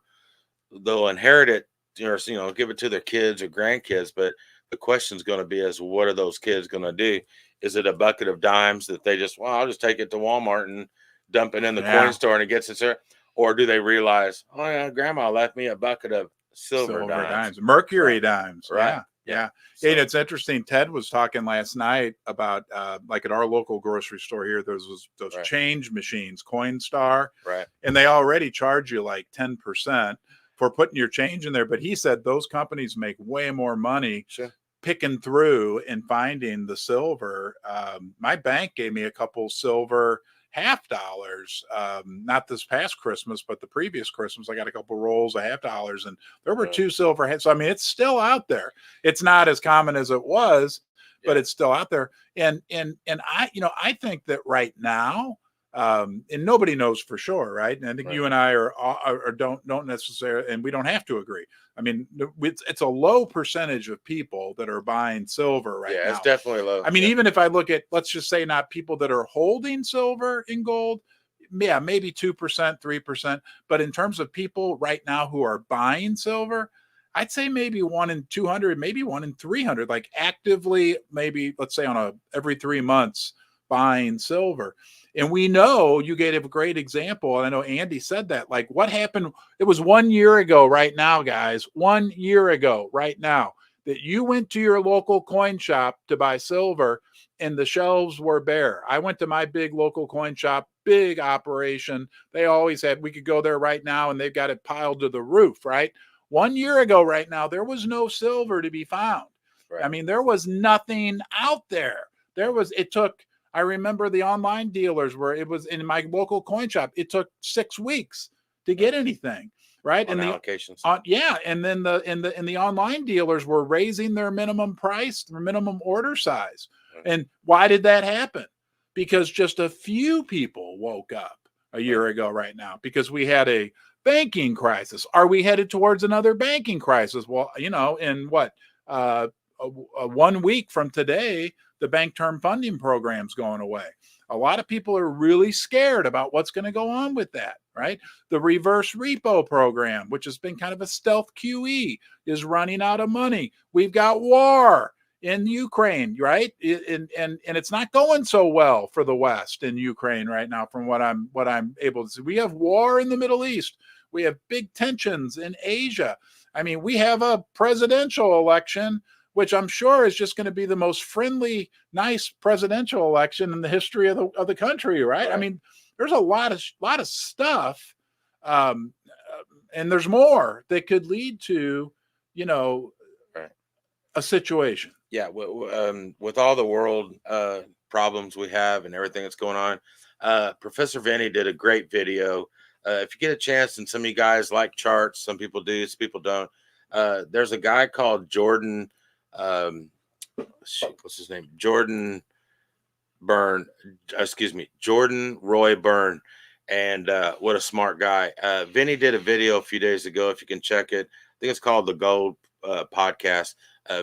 they'll inherit it, give it to their kids or grandkids. But the question is going to be is what are those kids going to do? Is it a bucket of dimes that they just, well, I'll just take it to Walmart and dump it in the coin store and it gets it there? Or do they realize, oh yeah, grandma left me a bucket of silver dimes, mercury right? dimes. Right. Yeah. So, And it's interesting. Ted was talking last night about like at our local grocery store here, there's those right. change machines, Coinstar, Right. and they already charge you like 10% for putting your change in there. But he said those companies make way more money Sure. picking through and finding the silver. My bank gave me a couple silver $50, not this past Christmas, but the previous Christmas. I got a couple rolls of $50, and there were 2 silver heads. So I mean, it's still out there. It's not as common as it was, but it's still out there. And I think that right now, and nobody knows for sure, right? And I think you and I are don't necessarily, and we don't have to agree. I mean, it's a low percentage of people that are buying silver right now. Yeah, it's definitely low. I mean, even if I look at, let's just say not people that are holding silver and gold, yeah, maybe 2%, 3%. But in terms of people right now who are buying silver, I'd say maybe 1 in 200, maybe 1 in 300, like actively, maybe let's say on every 3 months buying silver. And we know you gave a great example. And I know Andy said that, like what happened, it was 1 year ago right now, guys, 1 year ago right now, that you went to your local coin shop to buy silver and the shelves were bare. I went to my big local coin shop, big operation. They always had, we could go there right now and they've got it piled to the roof, right? 1 year ago right now, there was no silver to be found. Right. I mean, there was nothing out there. I remember the online dealers where it was in my local coin shop. It took 6 weeks to get anything, right? And the allocations. And then the online dealers were raising their minimum price, their minimum order size. And why did that happen? Because just a few people woke up a year ago right now, because we had a banking crisis. Are we headed towards another banking crisis? Well, in what 1 week from today, the bank term funding program's going away. A lot of people are really scared about what's going to go on with that, right? The reverse repo program, which has been kind of a stealth QE, is running out of money. We've got war in Ukraine, right? And it's not going so well for the West in Ukraine right now, from what I'm able to see. We have war in the Middle East. We have big tensions in Asia. I mean, we have a presidential election, which I'm sure is just going to be the most friendly, nice presidential election in the history of the country, right? I mean, there's a lot of stuff, and there's more that could lead to, a situation. Yeah, with all the world problems we have and everything that's going on, Professor Vinny did a great video. If you get a chance, and some of you guys like charts, some people do, some people don't. There's a guy called Jordan. What's his name? Jordan Roy Byrne. And what a smart guy. Vinny did a video a few days ago, if you can check it. I think it's called the Gold Podcast.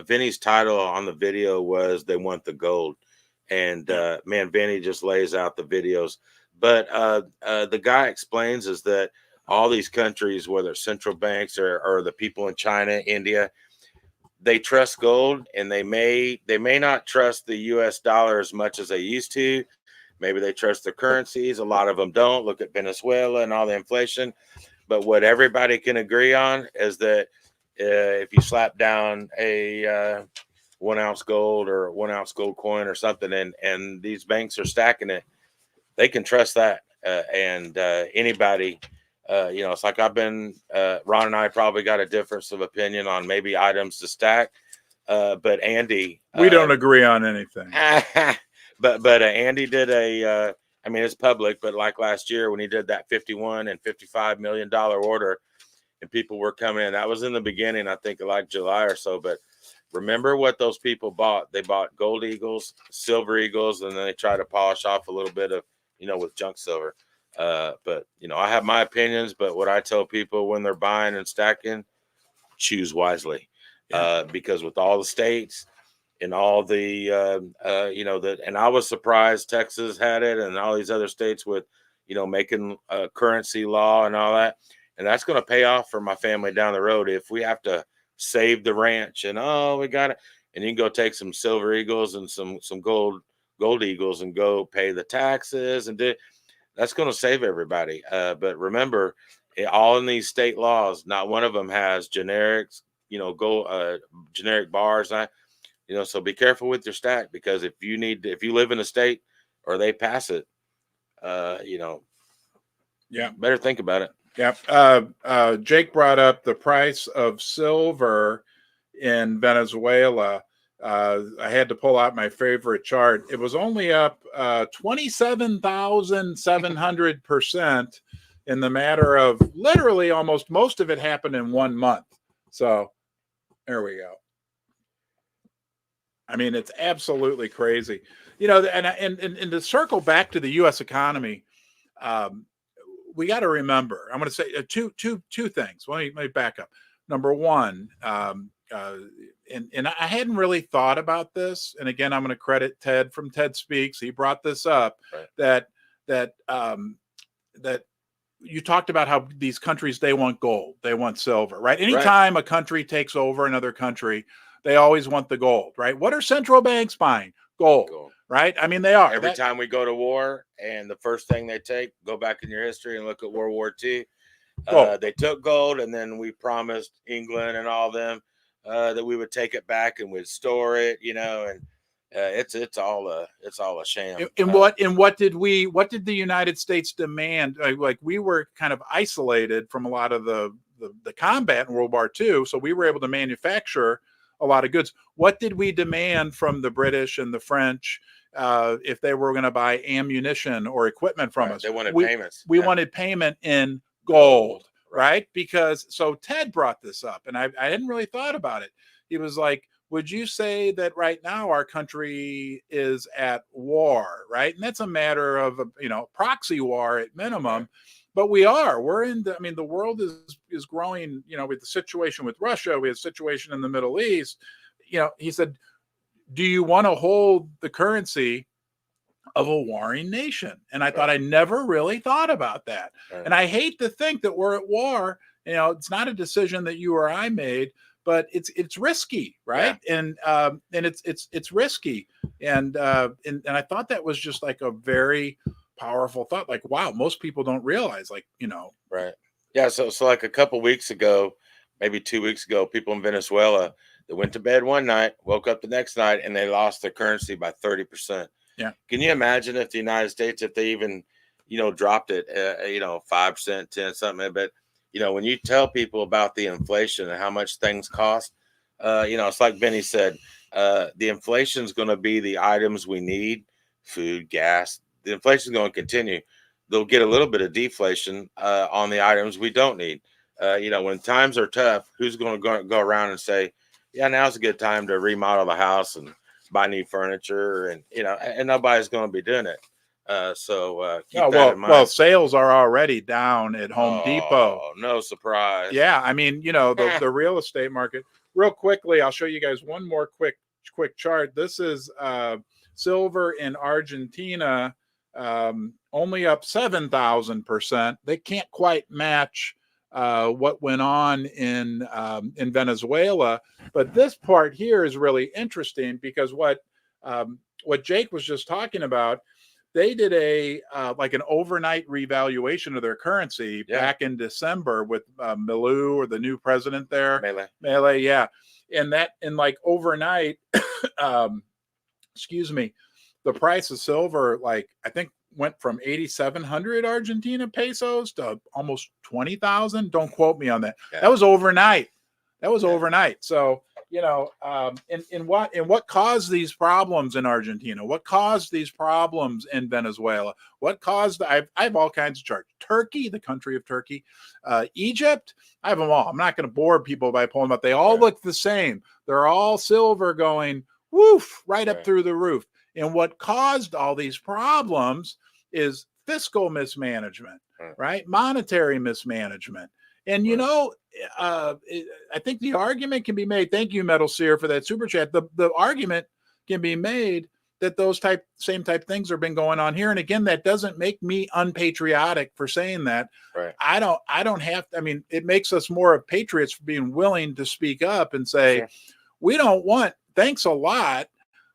Vinny's title on the video was "They Want the Gold," and man, Vinny just lays out the videos. But the guy explains is that all these countries, whether central banks or the people in China, India, they trust gold, and they may not trust the U.S. dollar as much as they used to. Maybe they trust their currencies. A lot of them don't. Look at Venezuela and all the inflation. But what everybody can agree on is that if you slap down a 1 ounce gold or 1 ounce gold coin or something, and these banks are stacking it, they can trust that. and anybody, it's like Ron and I probably got a difference of opinion on maybe items to stack, but Andy, we don't agree on anything. but Andy did I mean, it's public, but like last year when he did that $51 and $55 million order, and people were coming in, that was in the beginning, I think like July or so. But remember what those people bought? They bought gold eagles, silver eagles, and then they tried to polish off a little bit of, with junk silver. But I have my opinions, but what I tell people when they're buying and stacking, choose wisely, because with all the states and all the, and I was surprised Texas had it and all these other states with, making currency law and all that. And that's going to pay off for my family down the road. If we have to save the ranch and, we got it. And you can go take some silver eagles and some gold eagles and go pay the taxes and that's going to save everybody. But remember, all in these state laws, not one of them has generics, generic bars. So be careful with your stack, because if you live in a state or they pass it, better think about it. Yeah. Jake brought up the price of silver in Venezuela. I had to pull out my favorite chart. It was only up 27,700% in the matter of literally almost most of it happened in 1 month. So there we go. I mean, it's absolutely crazy, and to circle back to the U.S. economy, we got to remember, I'm going to say two things. Let me back up. Number one, and I hadn't really thought about this. And again, I'm going to credit Ted from Ted Speaks. He brought this up, right. that you talked about how these countries, they want gold, they want silver, right? Anytime a country takes over another country, they always want the gold, right? What are central banks buying? Gold. Right? I mean, they are. Every time we go to war, and the first thing they take, go back in your history and look at World War II. They took gold, and then we promised England and all them that we would take it back and we'd store it, and it's all a sham. And what did the United States demand? Like we were kind of isolated from a lot of the combat in World War II, so we were able to manufacture a lot of goods. What did we demand from the British and the French if they were going to buy ammunition or equipment from us? They wanted payments. We wanted payment in gold, right? Because so Ted brought this up, and I hadn't really thought about it. He was like, would you say that right now our country is at war, right? And that's a matter of, proxy war at minimum. Right. But we're in the world is growing, with the situation with Russia, we have a situation in the Middle East. He said, do you want to hold the currency of a warring nation? And I thought, I never really thought about that. Right. And I hate to think that we're at war. It's not a decision that you or I made, but it's risky, right? Yeah. And it's risky. And I thought that was just like a very powerful thought. Like, wow, most people don't realize, Right. Yeah. So like a couple weeks ago, maybe 2 weeks ago, people in Venezuela that went to bed one night, woke up the next night, and they lost their currency by 30%. Yeah. Can you imagine if the United States, if they even, dropped it, 5%, 10 something, but when you tell people about the inflation and how much things cost, it's like Benny said, the inflation is going to be the items we need, food, gas. The inflation is going to continue. They'll get a little bit of deflation on the items we don't need. When times are tough, who's going to go around and say, yeah, now's a good time to remodel the house and buy new furniture, and and nobody's going to be doing it. Keep that in mind. Well, sales are already down at Home Depot. No surprise. Yeah, I mean, the real estate market. Real quickly, I'll show you guys one more quick chart. This is silver in Argentina, only up 7,000%. They can't quite match what went on in Venezuela, but this part here is really interesting because what Jake was just talking about. They did like an overnight revaluation of their currency back in December with Milou, or the new president there. Melee, yeah. And like overnight, the price of silver, like I think went from 8,700 Argentina pesos to almost 20,000. Don't quote me on that. Yeah. That was overnight. That was Yeah. overnight. So, you know, in what caused these problems in Argentina? What caused these problems in Venezuela? What caused? I have all kinds of charts. Turkey, the country of Turkey, Egypt. I have them all. I'm not going to bore people by pulling them up. They all look the same. They're all silver going woof right up through the roof. And what caused all these problems is fiscal mismanagement, right? Monetary mismanagement. And, you know, I think the argument can be made. Thank you, Metal Seer, for that super chat. The argument can be made that those same type things have been going on here. And again, that doesn't make me unpatriotic for saying that. Right. I don't have to. I mean, it makes us more of patriots for being willing to speak up and say, we don't want, thanks a lot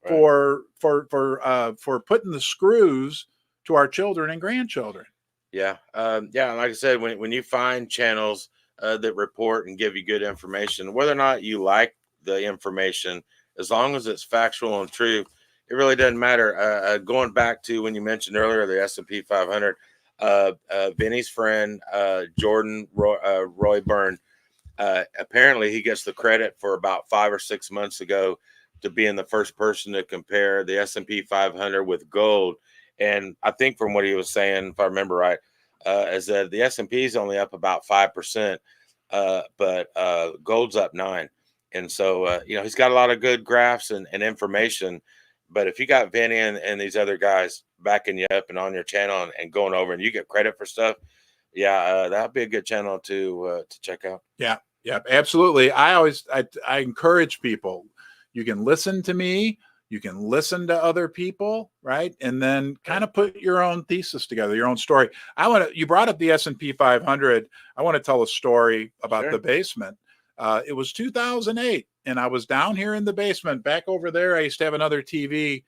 for putting the screws to our children and grandchildren. Yeah. Yeah. Like I said, when you find channels that report and give you good information, whether or not you like the information, as long as it's factual and true, it really doesn't matter. Going back to when you mentioned earlier, the S&P 500, Vinny's friend, Jordan Roy Byrne, apparently he gets the credit for about 5 or 6 months ago to being the first person to compare the S&P 500 with gold. And I think from what he was saying, if I remember right, is that the S&P is only up about 5%, but gold's up 9%. And so, you know, he's got a lot of good graphs and information. But if you got Vinny and these other guys backing you up and on your channel and going over and you get credit for stuff, that'd be a good channel to check out. Yeah, absolutely. I encourage people. You can listen to me. You can listen to other people, right? And then kind of put your own thesis together, your own story. You brought up the S&P 500. I want to tell a story about the basement. It was 2008, and I was down here in the basement. Back over there, I used to have another TV,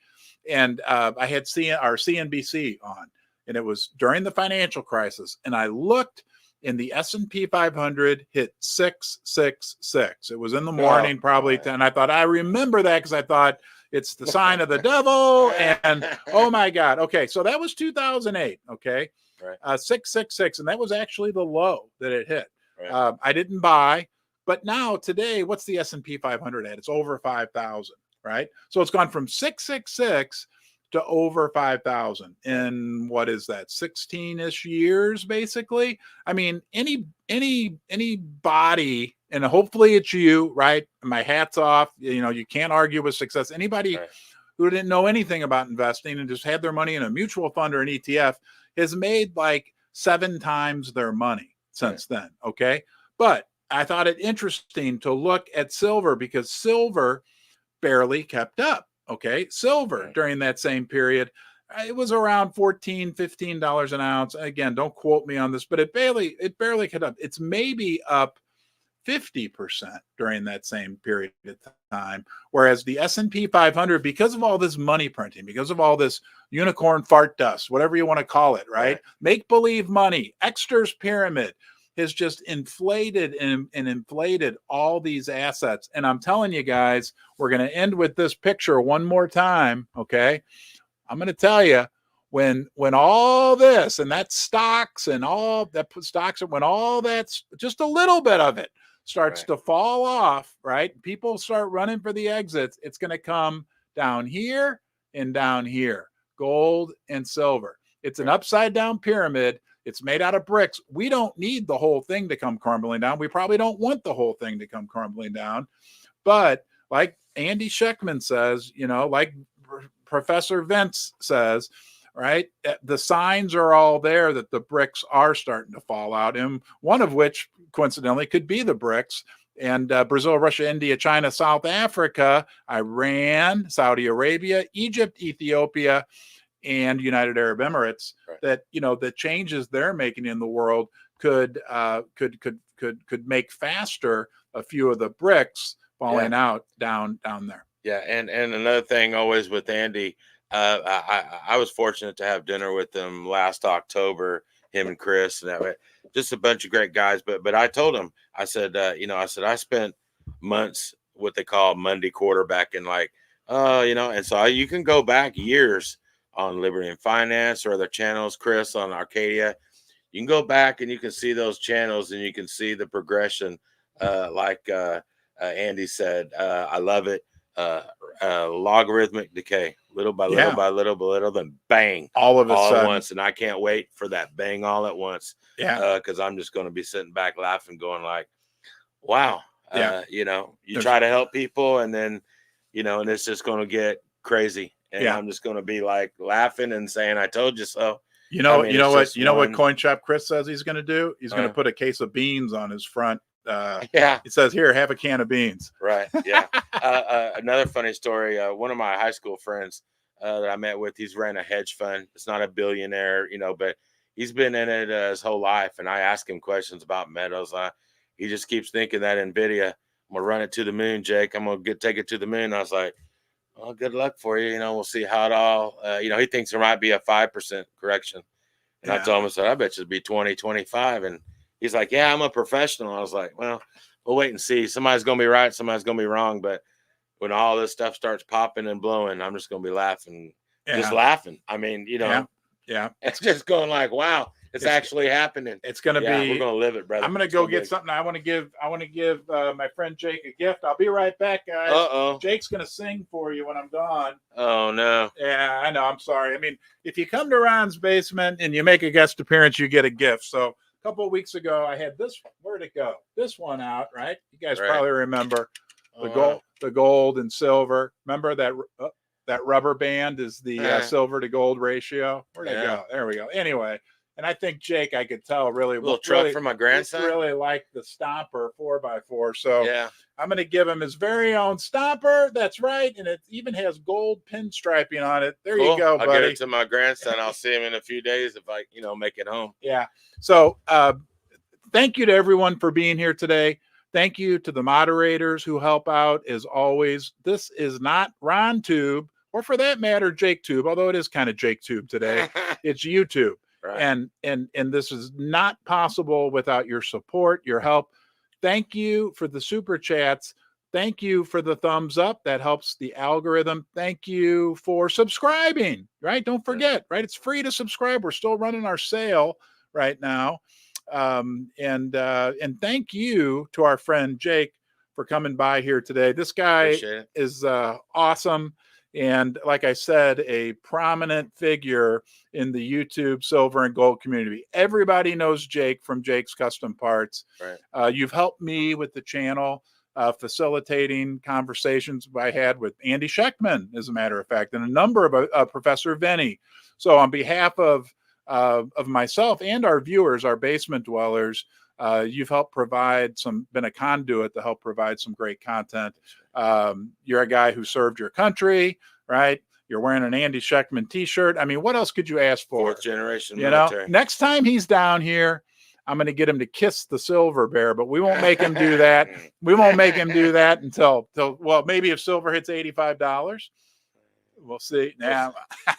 and I had our CNBC on, and it was during the financial crisis. And I looked, and the S&P 500 hit 666. It was in the morning, probably 10. I thought, I remember that because I thought, it's the sign of the devil. And oh my God. Okay. So that was 2008. Okay. 666. And that was actually the low that it hit. I didn't buy, but now today, what's the S&P 500 at? It's over 5,000, right? So it's gone from 666 to over 5,000 in what is that? 16-ish years, basically. I mean, anybody, and hopefully it's you, right? My hat's off. You know, you can't argue with success. Anybody who didn't know anything about investing and just had their money in a mutual fund or an ETF has made like 7 times their money since then. Okay. But I thought it interesting to look at silver because silver barely kept up. Okay. Silver during that same period, it was around $14, $15 an ounce. Again, don't quote me on this, but it barely kept up. It's maybe up 50% during that same period of time. Whereas the S&P 500, because of all this money printing, because of all this unicorn fart dust, whatever you want to call it, right? Make believe money, Exter's pyramid has just inflated and inflated all these assets. And I'm telling you guys, we're going to end with this picture one more time. Okay. I'm going to tell you, when all this and that stocks and all that stocks, when all that's just a little bit of it starts to fall off, right? People start running for the exits. It's going to come down here and down here, gold and silver. It's an upside down pyramid. It's made out of bricks. We don't need the whole thing to come crumbling down. We probably don't want the whole thing to come crumbling down. But like Andy Scheckman says, you know, like Professor Vince says, right, the signs are all there that the bricks are starting to fall out, and one of which coincidentally could be the bricks. And Brazil, Russia, India, China, South Africa, Iran, Saudi Arabia, Egypt, Ethiopia, and United Arab Emirates, that, you know, the changes they're making in the world could make faster a few of the bricks falling out down there. Yeah, and another thing always with Andy, I was fortunate to have dinner with him last October, him and Chris, and that, just a bunch of great guys. But I told him, I said, I spent months what they call Monday quarterbacking, like, and so you can go back years on Liberty and Finance or other channels, Chris on Arcadia. You can go back and you can see those channels and you can see the progression. Like Andy said, I love it. Logarithmic decay, little by little by little by little, then bang, all of a all sudden. at once. And I can't wait for that bang all at once. Yeah. Because I'm just going to be sitting back laughing, going like, wow. Yeah. You know, you try to help people and then, you know, and it's just going to get crazy. And I'm just going to be like laughing and saying, I told you so. You know, I mean, you know what Coin Shop Chris says he's going to do? He's going to put a case of beans on his front. It says here, have a can of beans. Right. Yeah. Another funny story. One of my high school friends that I met with, he's ran a hedge fund. It's not a billionaire, you know, but he's been in it his whole life. And I ask him questions about metals. He just keeps thinking that NVIDIA, I'm going to run it to the moon, Jake. I'm going to take it to the moon. I was like, well, good luck for you. You know, we'll see how it all, you know, he thinks there might be a 5% correction. And I told him, I said, I bet you it'd be 20, 25. And he's like, yeah, I'm a professional. I was like, well, we'll wait and see. Somebody's going to be right. Somebody's going to be wrong. But when all this stuff starts popping and blowing, I'm just going to be laughing, just laughing. I mean, you know, it's just going like, wow, it's actually happening. It's going to be, we're going to live it, brother. I'm going to go get something. I want to give my friend Jake a gift. I'll be right back, guys. Jake's going to sing for you when I'm gone. Oh, no. Yeah, I know. I'm sorry. I mean, if you come to Ron's basement and you make a guest appearance, you get a gift. So a couple of weeks ago, I had this. Where'd it go? This one out, right? You guys probably remember the gold and silver. Remember that that rubber band is the silver to gold ratio. Where'd it go? There we go. Anyway, and I think Jake, I could tell, really truck for my grandson. Really liked the Stomper 4x4. So I'm going to give him his very own Stomper. That's right, and it even has gold pinstriping on it. There you go, buddy. I'll get it to my grandson. I'll see him in a few days if I, make it home. Yeah. So thank you to everyone for being here today. Thank you to the moderators who help out as always. This is not Ron Tube, or for that matter, Jake Tube, although it is kind of Jake Tube today. It's YouTube. Right. And this is not possible without your support, your help. Thank you for the super chats. Thank you for the thumbs up. That helps the algorithm. Thank you for subscribing, right? Don't forget, right? It's free to subscribe. We're still running our sale right now. And thank you to our friend Jake for coming by here today. This guy is awesome. And like I said, a prominent figure in the YouTube silver and gold community. Everybody knows Jake from Jake's Custom Parts. Right. You've helped me with the channel, facilitating conversations I had with Andy Scheckman, as a matter of fact, and a number of Professor Venny. So on behalf of myself and our viewers, our basement dwellers, you've helped provide been a conduit to help provide some great content. You're a guy who served your country, right? You're wearing an Andy Scheckman t-shirt. I mean, what else could you ask for? Fourth generation military. Next time he's down here, I'm going to get him to kiss the silver bear, but we won't make him do that. We won't make him do that until well, maybe if silver hits $85. We'll see. Now, all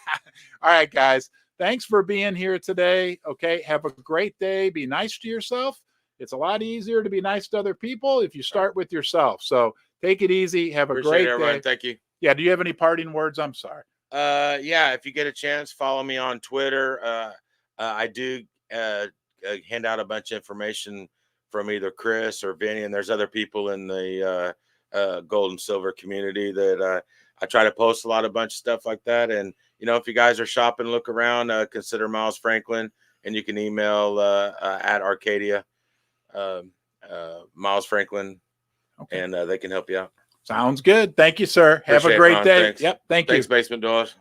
right, guys. Thanks for being here today. Okay. Have a great day. Be nice to yourself. It's a lot easier to be nice to other people if you start with yourself. So take it easy. Have a great day. Thank you. Yeah. Do you have any parting words? I'm sorry. If you get a chance, follow me on Twitter. I do hand out a bunch of information from either Chris or Vinny, and there's other people in the gold and silver community that I try to post a bunch of stuff like that. And, if you guys are shopping, look around, consider Miles Franklin, and you can email at Arcadia, Miles Franklin, and they can help you out. Sounds good. Thank you, sir. Have a great day. Yep. Thank you. Thanks, Basement Dwellers.